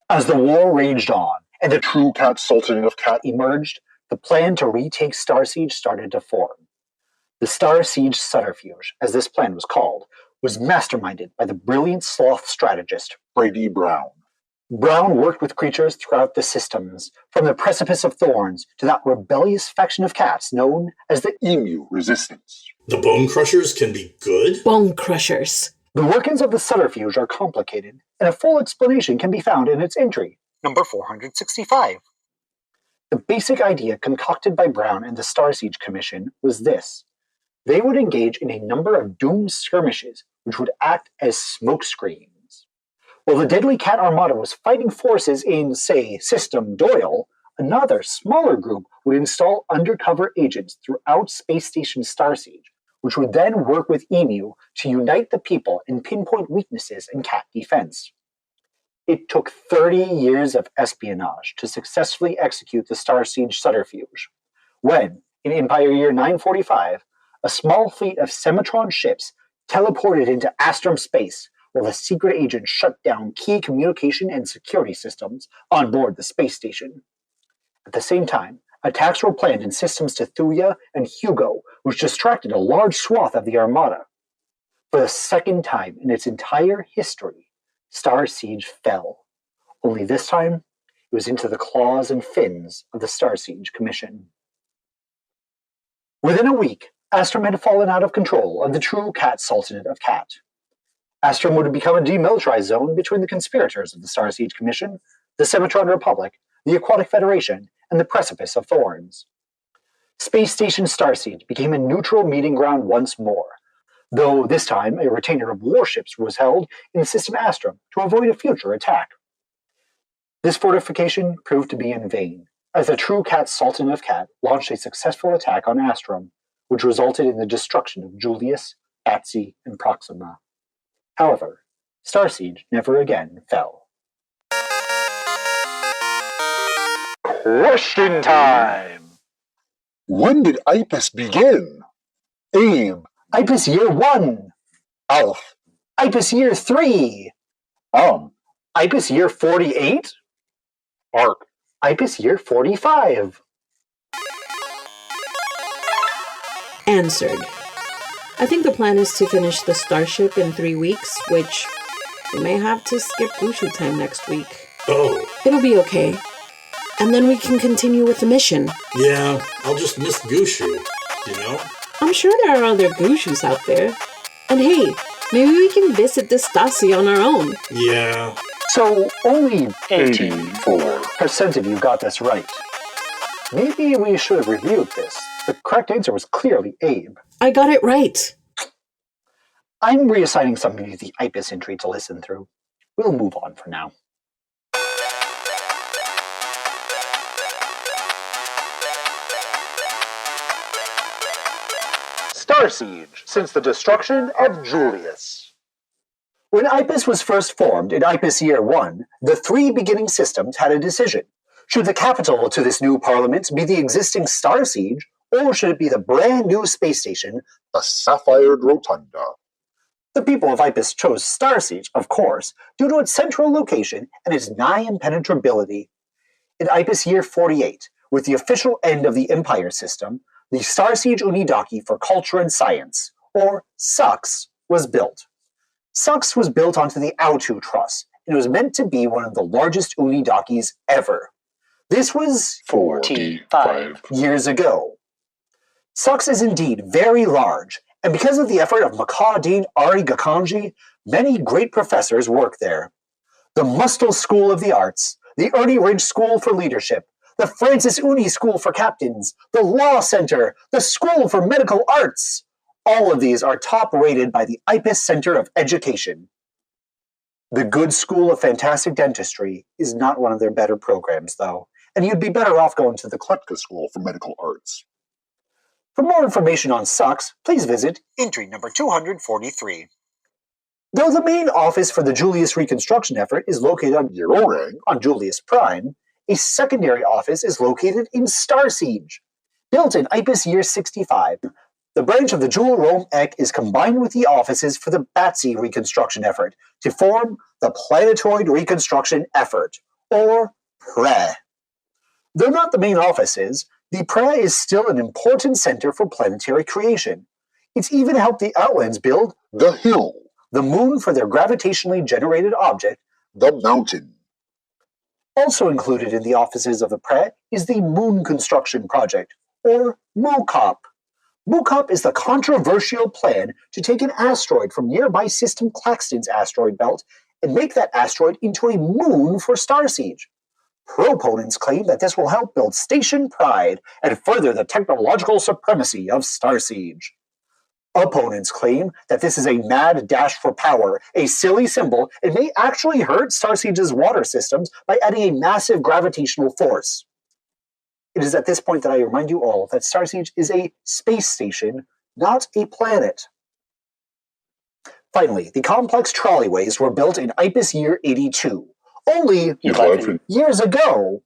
Speaker 1: As the war raged on, and the
Speaker 5: true Cat Sultanate of Cat
Speaker 1: emerged, the plan to retake Starsiege started to form. The Starsiege Subterfuge, as this plan was called, was masterminded by the brilliant sloth strategist
Speaker 5: Brady Brown.
Speaker 1: Brown worked with creatures throughout the systems, from the Precipice of Thorns to that rebellious faction of cats known as the
Speaker 5: Emu Resistance.
Speaker 3: The Bone Crushers can be good?
Speaker 2: Bone Crushers.
Speaker 1: The workings of the Subterfuge are complicated, and a full explanation can be found in its entry, number 465. The basic idea concocted by Brown and the Starsiege Commission was this. They would engage in a number of doomed skirmishes which would act as smokescreens. While the deadly Cat Armada was fighting forces in, say, System Doyle, another, smaller group would install undercover agents throughout Space Station Starsiege, which would then work with Emu to unite the people and pinpoint weaknesses in Cat defense. It took 30 years of espionage to successfully execute the Starsiege Subterfuge, when, in Empire Year 945, a small fleet of Semitron ships teleported into Astrum space while the secret agent shut down key communication and security systems on board the space station. At the same time, attacks were planned in systems Tethuya and Hugo, which distracted a large swath of the Armada. For the second time in its entire history, Starsiege fell. Only this time, it was into the claws and fins of the Starsiege Commission. Within a week, Astrum had fallen out of control of the true Cat Sultanate of Cat. Astrum would become a demilitarized zone between the conspirators of the Starsiege Commission, the Semitron Republic, the Aquatic Federation, and the Precipice of Thorns. Space Station Starsiege became a neutral meeting ground once more, though this time a retainer of warships was held in System Astrum to avoid a future attack. This fortification proved to be in vain, as the true cat Sultan of Cat launched a successful attack on Astrum, which resulted in the destruction of Julius, Batsy, and Proxima. However, Starsiege never again fell.
Speaker 5: Question time! When did IPUS begin? Abe.
Speaker 1: IPUS Year 1!
Speaker 5: Alf.
Speaker 1: IPUS Year 3! IPUS Year 48?
Speaker 5: Ark.
Speaker 1: IPUS Year 45?
Speaker 2: Answered. I think the plan is to finish the starship in 3 weeks, which we may have to skip Gushu time next week.
Speaker 3: Oh.
Speaker 2: It'll be okay. And then we can continue with the mission.
Speaker 3: Yeah, I'll just miss Gushu, you know?
Speaker 2: I'm sure there are other Gushus out there. And hey, maybe we can visit the Stasi on our own.
Speaker 3: Yeah.
Speaker 1: So, only 84% of you got this right. Maybe we should have reviewed this. The correct answer was clearly Abe.
Speaker 2: I got it right.
Speaker 1: I'm reassigning some of you the IPUS entry to listen through. We'll move on for now. Starsiege, since the destruction of Julius. When IPUS was first formed in IPUS Year 1, the 3 beginning systems had a decision. Should the capital to this new parliament be the existing Starsiege, or should it be the brand new space station,
Speaker 5: the Sapphired Rotunda?
Speaker 1: The people of IPUS chose Starsiege, of course, due to its central location and its nigh impenetrability. In IPUS Year 48, with the official end of the Empire system, the Starsiege Unidaki for Culture and Science, or SUX, was built. SUX was built onto the Owto truss, and it was meant to be one of the largest Unidakis ever. This was 45 years ago. SUX is indeed very large, and because of the effort of Makadin Ari Gakanji, many great professors work there. The Mustel School of the Arts, the Ernie Ridge School for Leadership, the Francis Uni School for Captains, the Law Center, the School for Medical Arts. All of these are top-rated by the IPUS Center of Education. The Good School of Fantastic Dentistry is not one of their better programs, though, and you'd be better off going to the
Speaker 5: Kletka School for Medical Arts.
Speaker 1: For more information on SUX, please visit entry number 243. Though the main office for the Julius reconstruction effort is located on
Speaker 5: Yerorang,
Speaker 1: on Julius Prime, a secondary office is located in Starsiege. Built in IPUS Year 65, the branch of the GUrRL Ek is combined with the offices for the Batsy reconstruction effort to form the Planetoid Reconstruction Effort, or PRE. Though not the main offices, the PRE is still an important center for planetary creation. It's even helped the Outlands build
Speaker 5: the Hill,
Speaker 1: the moon for their gravitationally generated object,
Speaker 5: the Mountain.
Speaker 1: Also included in the offices of the PRE is the Moon Construction Project, or MooCop. MooCop is the controversial plan to take an asteroid from nearby System Claxton's asteroid belt and make that asteroid into a moon for Starsiege. Proponents claim that this will help build station pride and further the technological supremacy of Starsiege. Opponents claim that this is a mad dash for power, a silly symbol, and may actually hurt Starsiege's water systems by adding a massive gravitational force. It is at this point that I remind you all that Starsiege is a space station, not a planet. Finally, the complex trolleyways were built in IPUS Year 82, only 11 years ago.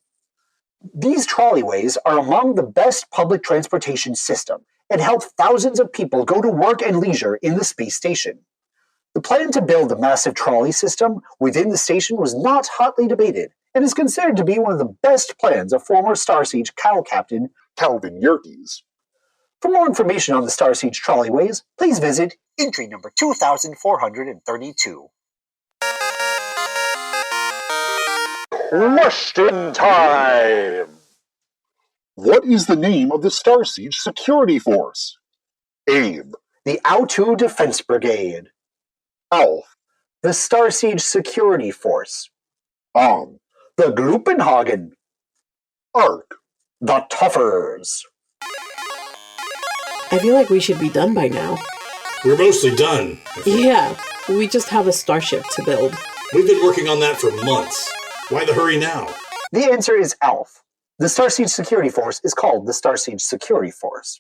Speaker 1: These trolleyways are among the best public transportation system and help thousands of people go to work and leisure in the space station. The plan to build the massive trolley system within the station was not hotly debated and is considered to be one of the best plans of former Starsiege cow captain
Speaker 5: Calvin Yerkes.
Speaker 1: For more information on the Starsiege trolleyways, please visit entry number 2432.
Speaker 5: Question time! What is the name of the Starsiege security force? Abe.
Speaker 1: The Owto Defense Brigade.
Speaker 5: Alf.
Speaker 1: The Starsiege Security Force.
Speaker 5: The
Speaker 1: Gruppenhagen.
Speaker 5: Ark.
Speaker 1: The Tuffers.
Speaker 2: I feel like we should be done by now.
Speaker 3: We're mostly done.
Speaker 2: Yeah, we just have a starship to build.
Speaker 3: We've been working on that for months. Why the hurry now?
Speaker 1: The answer is ALF. The Starsiege Security Force is called the Starsiege Security Force.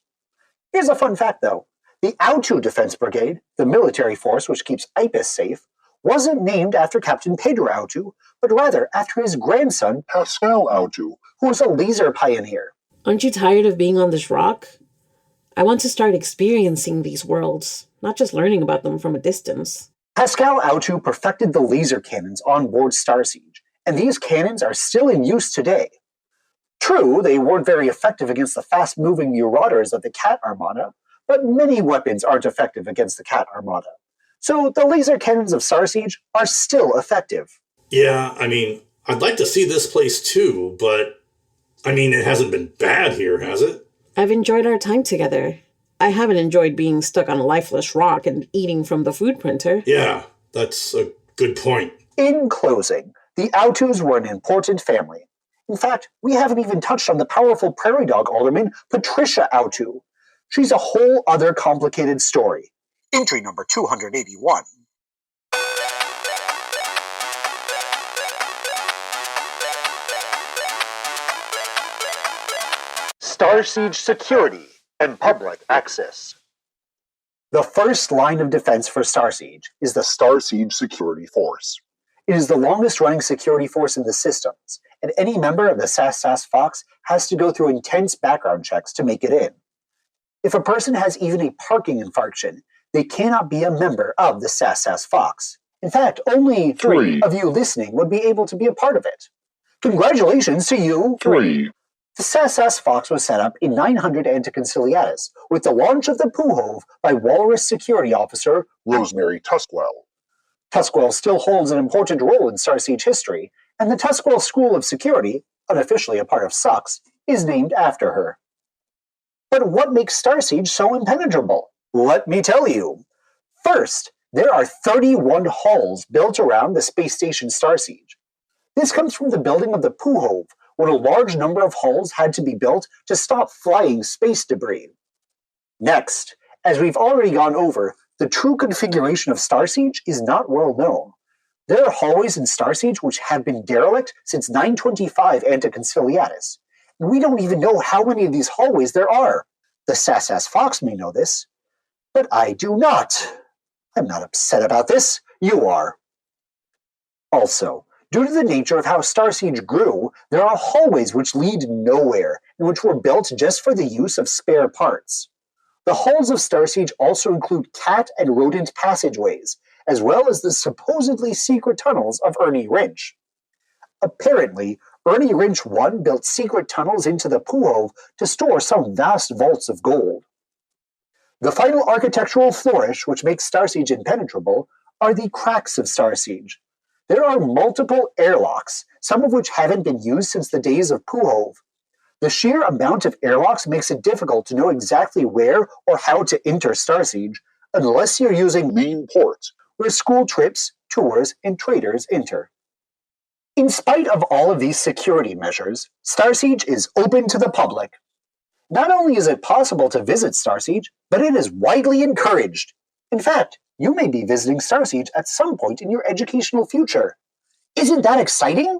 Speaker 1: Here's a fun fact, though. The Owto Defense Brigade, the military force which keeps IPUS safe, wasn't named after Captain Pedro Owto, but rather after his grandson,
Speaker 5: Pascal Owto,
Speaker 1: who was a laser pioneer.
Speaker 2: Aren't you tired of being on this rock? I want to start experiencing these worlds, not just learning about them from a distance.
Speaker 1: Pascal Owto perfected the laser cannons on board Starsiege, and these cannons are still in use today. True, they weren't very effective against the fast-moving marauders of the Cat Armada, but many weapons aren't effective against the Cat Armada. So the laser cannons of Starsiege are still effective.
Speaker 3: Yeah, I'd like to see this place too, but, it hasn't been bad here, has it?
Speaker 2: I've enjoyed our time together. I haven't enjoyed being stuck on a lifeless rock and eating from the food printer.
Speaker 3: Yeah, that's a good point.
Speaker 1: In closing, the Owtos were an important family. In fact, we haven't even touched on the powerful prairie dog alderman, Patricia Owto. She's a whole other complicated story. Entry number 281. Starsiege Security and Public Access. The first line of defense for Starsiege is the
Speaker 5: Starsiege Security Force.
Speaker 1: It is the longest-running security force in the systems, and any member of the SAS Fox has to go through intense background checks to make it in. If a person has even a parking infraction, they cannot be a member of the SAS Fox. In fact, only 3 of you listening would be able to be a part of it. Congratulations to you!
Speaker 5: 3.
Speaker 1: The SAS Fox was set up in 900 Anticonciliatus with the launch of the Poohove by Walrus Security Officer
Speaker 5: Rosemary Tuskwell.
Speaker 1: Tuskwell still holds an important role in Starsiege history, and the Tuskwell School of Security, unofficially a part of SUX, is named after her. But what makes Starsiege so impenetrable? Let me tell you. First, there are 31 hulls built around the space station Starsiege. This comes from the building of the Poohove, when a large number of hulls had to be built to stop flying space debris. Next, as we've already gone over, the true configuration of Starsiege is not well known. There are hallways in Starsiege which have been derelict since 925 Anticonciliatus, and we don't even know how many of these hallways there are. The SAS Fox may know this, but I do not. I'm not upset about this. You are. Also, due to the nature of how Starsiege grew, there are hallways which lead nowhere, and which were built just for the use of spare parts. The halls of Starsiege also include cat and rodent passageways, as well as the supposedly secret tunnels of Ernie Wrench. Apparently, Ernie Wrench 1 built secret tunnels into the Poohove to store some vast vaults of gold. The final architectural flourish which makes Starsiege impenetrable are the cracks of Starsiege. There are multiple airlocks, some of which haven't been used since the days of Poohove. The sheer amount of airlocks makes it difficult to know exactly where or how to enter Starsiege, unless you're using
Speaker 5: Main port,
Speaker 1: where school trips, tours, and traders enter. In spite of all of these security measures, Starsiege is open to the public. Not only is it possible to visit Starsiege, but it is widely encouraged. In fact, you may be visiting Starsiege at some point in your educational future. Isn't that exciting?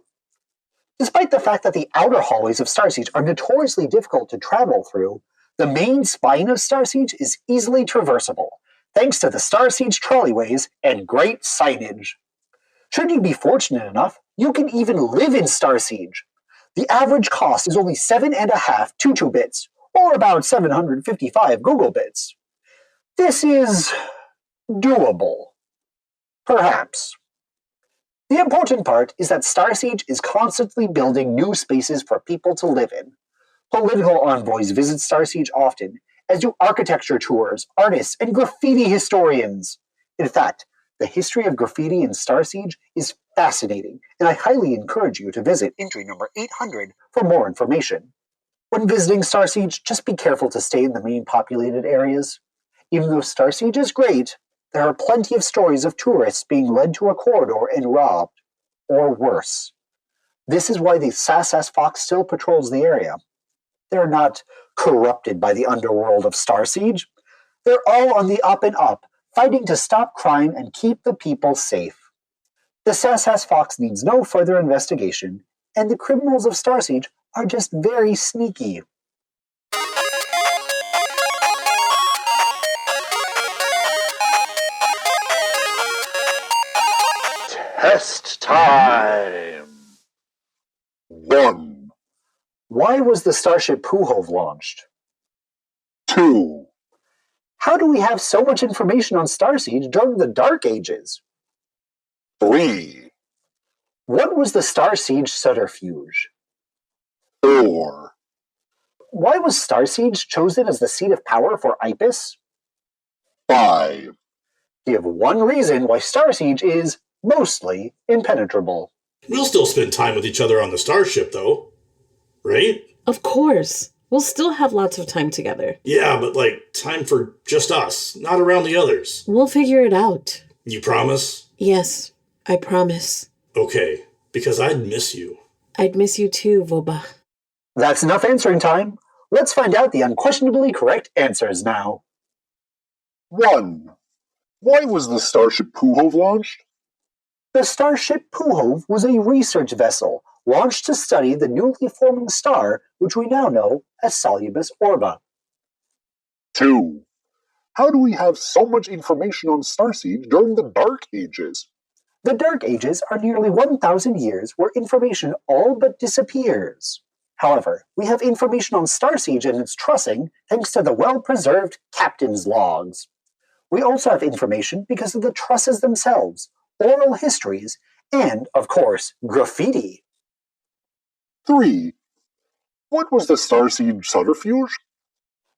Speaker 1: Despite the fact that the outer hallways of Starsiege are notoriously difficult to travel through, the main spine of Starsiege is easily traversable, thanks to the Starsiege trolleyways and great signage. Should you be fortunate enough, you can even live in Starsiege. The average cost is only 7.5 Tutu bits, or about 755 Google bits. This is doable. Perhaps. The important part is that Starsiege is constantly building new spaces for people to live in. Political envoys visit Starsiege often, as do architecture tours, artists, and graffiti historians. In fact, the history of graffiti in Starsiege is fascinating, and I highly encourage you to visit entry number 800 for more information. When visiting Starsiege, just be careful to stay in the main populated areas. Even though Starsiege is great, there are plenty of stories of tourists being led to a corridor and robbed, or worse. This is why the SAS Fox still patrols the area. They're not corrupted by the underworld of Starsiege. They're all on the up and up, fighting to stop crime and keep the people safe. The Sass Fox needs no further investigation, and the criminals of Starsiege are just very sneaky.
Speaker 5: Test time! 1,
Speaker 1: Why was the starship Poohove launched?
Speaker 5: 2,
Speaker 1: How do we have so much information on Starsiege during the Dark Ages?
Speaker 5: 3,
Speaker 1: What was the Starsiege Subterfuge?
Speaker 5: 4,
Speaker 1: Why was Starsiege chosen as the seat of power for IPUS?
Speaker 5: 5,
Speaker 1: Give one reason why Starsiege is mostly impenetrable.
Speaker 3: We'll still spend time with each other on the starship, though. Right?
Speaker 2: Of course. We'll still have lots of time together.
Speaker 3: Yeah, but time for just us, not around the others.
Speaker 2: We'll figure it out.
Speaker 3: You promise?
Speaker 2: Yes, I promise.
Speaker 3: Okay, because I'd miss you.
Speaker 2: I'd miss you too, Voba.
Speaker 1: That's enough answering time. Let's find out the unquestionably correct answers now.
Speaker 5: 1. Why was the starship Poohove launched?
Speaker 1: The starship Poohove was a research vessel launched to study the newly forming star which we now know as Solubus Orba.
Speaker 5: 2. How do we have so much information on Starsiege during the Dark Ages?
Speaker 1: The Dark Ages are nearly 1,000 years where information all but disappears. However, we have information on Starsiege and its trussing thanks to the well-preserved captain's logs. We also have information because of the trusses themselves, oral histories, and, of course, graffiti.
Speaker 5: 3. What was the Starsiege Subterfuge?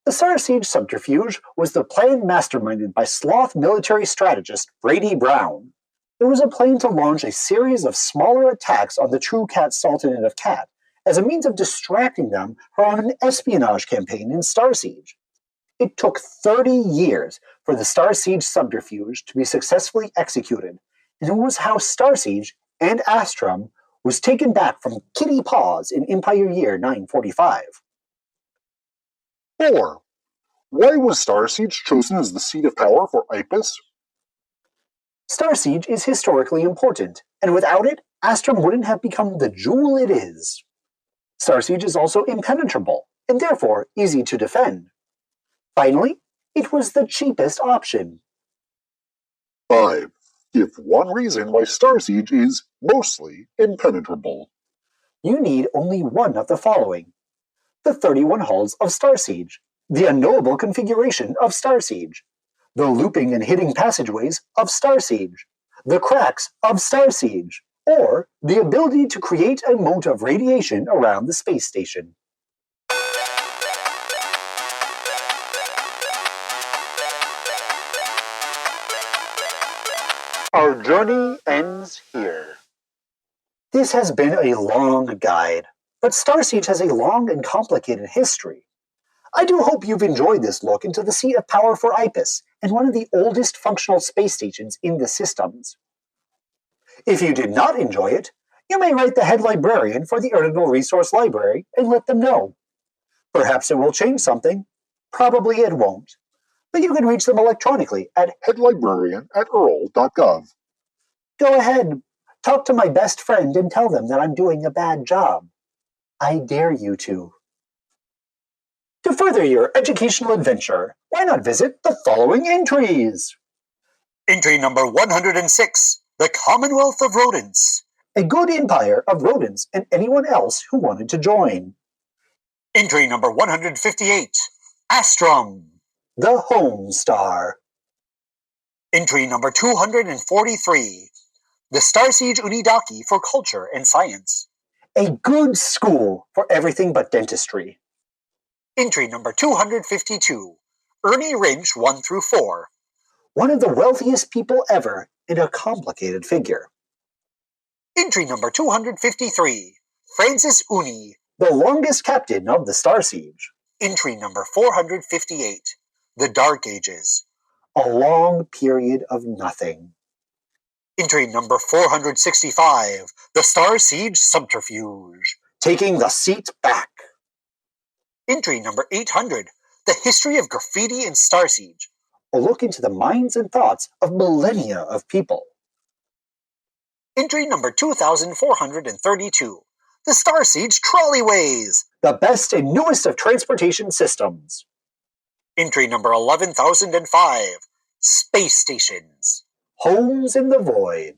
Speaker 1: The Starsiege Subterfuge was the plan masterminded by Sloth military strategist Brady Brown. It was a plan to launch a series of smaller attacks on the True Cat Sultanate of Cat as a means of distracting them from an espionage campaign in Starsiege. It took 30 years for the Starsiege Subterfuge to be successfully executed, and it was how Starsiege and Astrum was taken back from Kitty Paws in Empire Year 945.
Speaker 5: 4. Why was Starsiege chosen as the seat of power for IPUS?
Speaker 1: Starsiege is historically important, and without it, Astrum wouldn't have become the jewel it is. Starsiege is also impenetrable, and therefore easy to defend. Finally, it was the cheapest option.
Speaker 5: 5. Give one reason why Starsiege is mostly impenetrable.
Speaker 1: You need only one of the following: the 31 hulls of Starsiege, the unknowable configuration of Starsiege, the looping and hitting passageways of Starsiege, the cracks of Starsiege, or the ability to create a moat of radiation around the space station. Our journey ends here. This has been a long guide, but Starsiege has a long and complicated history. I do hope you've enjoyed this look into the seat of power for IPUS and one of the oldest functional space stations in the systems. If you did not enjoy it, you may write the head librarian for the Urdinal Resource Library and let them know. Perhaps it will change something. Probably it won't. But you can reach them electronically at
Speaker 5: headlibrarian@url.gov.
Speaker 1: Go ahead, talk to my best friend and tell them that I'm doing a bad job. I dare you to. To further your educational adventure, why not visit the following entries? Entry number 106, the Commonwealth of Rodents. A good empire of rodents and anyone else who wanted to join. Entry number 158, Astrum, the Home Star. Entry number 243, the Starsiege Unidaki for Culture and Science. A good school for everything but dentistry. Entry number 252, Ernie Rinch 1 through 4. One of the wealthiest people ever and a complicated figure. Entry number 253, Francis Uni, the longest captain of the Starsiege. Entry number 458, the Dark Ages, a long period of nothing. Entry number 465, the Starsiege Subterfuge, taking the seat back. Entry number 800, the History of Graffiti in Starsiege, a look into the minds and thoughts of millennia of people. Entry number 2432. The Starsiege Trolleyways, the best and newest of transportation systems. Entry number 11005. Space Stations, homes in the void.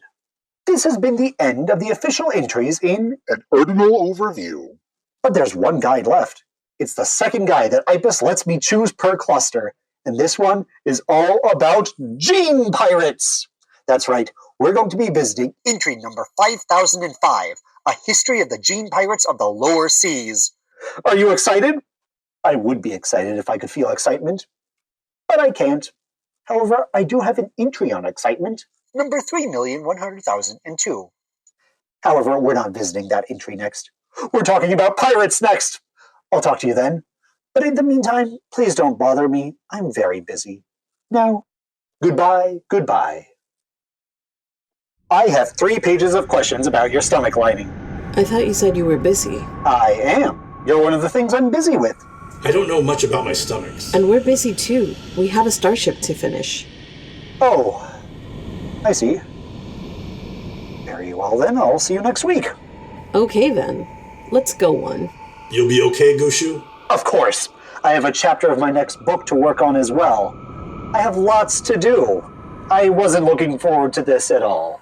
Speaker 1: This has been the end of the official entries in
Speaker 5: An Urdinal Overview.
Speaker 1: But there's one guide left. It's the second guide that IPUS lets me choose per cluster, and this one is all about gene pirates. That's right, we're going to be visiting entry number 5005, A History of the Gene Pirates of the Lower Seas. Are you excited? I would be excited if I could feel excitement, but I can't. However, I do have an entry on excitement, number 3,100,002. However, we're not visiting that entry next. We're talking about pirates next. I'll talk to you then. But in the meantime, please don't bother me. I'm very busy. Now, goodbye, goodbye. I have 3 pages of questions about your stomach lining.
Speaker 2: I thought you said you were busy.
Speaker 1: I am. You're one of the things I'm busy with.
Speaker 3: I don't know much about my stomachs.
Speaker 2: And we're busy too. We have a starship to finish.
Speaker 1: Oh, I see. Very well then, I'll see you next week.
Speaker 2: Okay then. Let's go one.
Speaker 3: You'll be okay, Gushu?
Speaker 1: Of course. I have a chapter of my next book to work on as well. I have lots to do. I wasn't looking forward to this at all.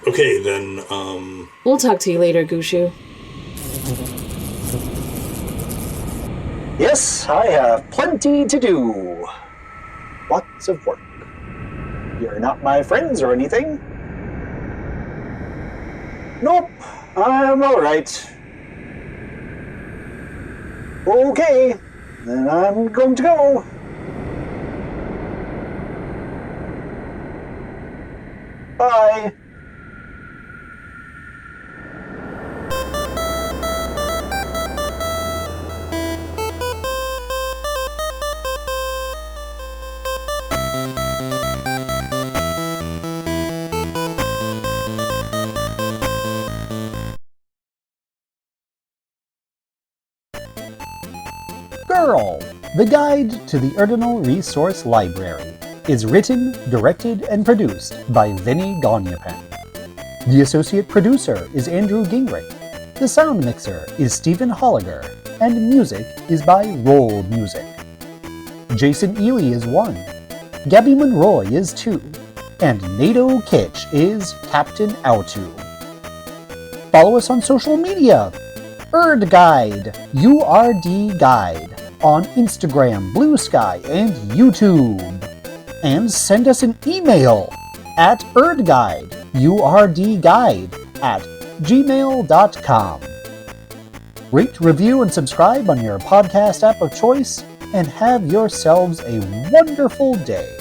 Speaker 3: Okay, then,
Speaker 2: We'll talk to you later, Gushu.
Speaker 1: Yes, I have plenty to do. Lots of work. You're not my friends or anything? Nope, I'm alright. Okay, then I'm going to go. Bye.
Speaker 7: GUrRL, the guide to the Urdinal Resource Library, is written, directed, and produced by Vvinni Gagnepain. The associate producer is Andrew Gingrich. The sound mixer is Stephen Holliger, and music is by Roll Music. Jason Ely is 1, Gabby Monroy is 2, and Nato Kitsch is Captain Owto. Follow us on social media. Guide, URD Guide, on Instagram, Blue Sky, and YouTube. And send us an email at urdguide, URDguide, @gmail.com. Rate, review, and subscribe on your podcast app of choice, and have yourselves a wonderful day.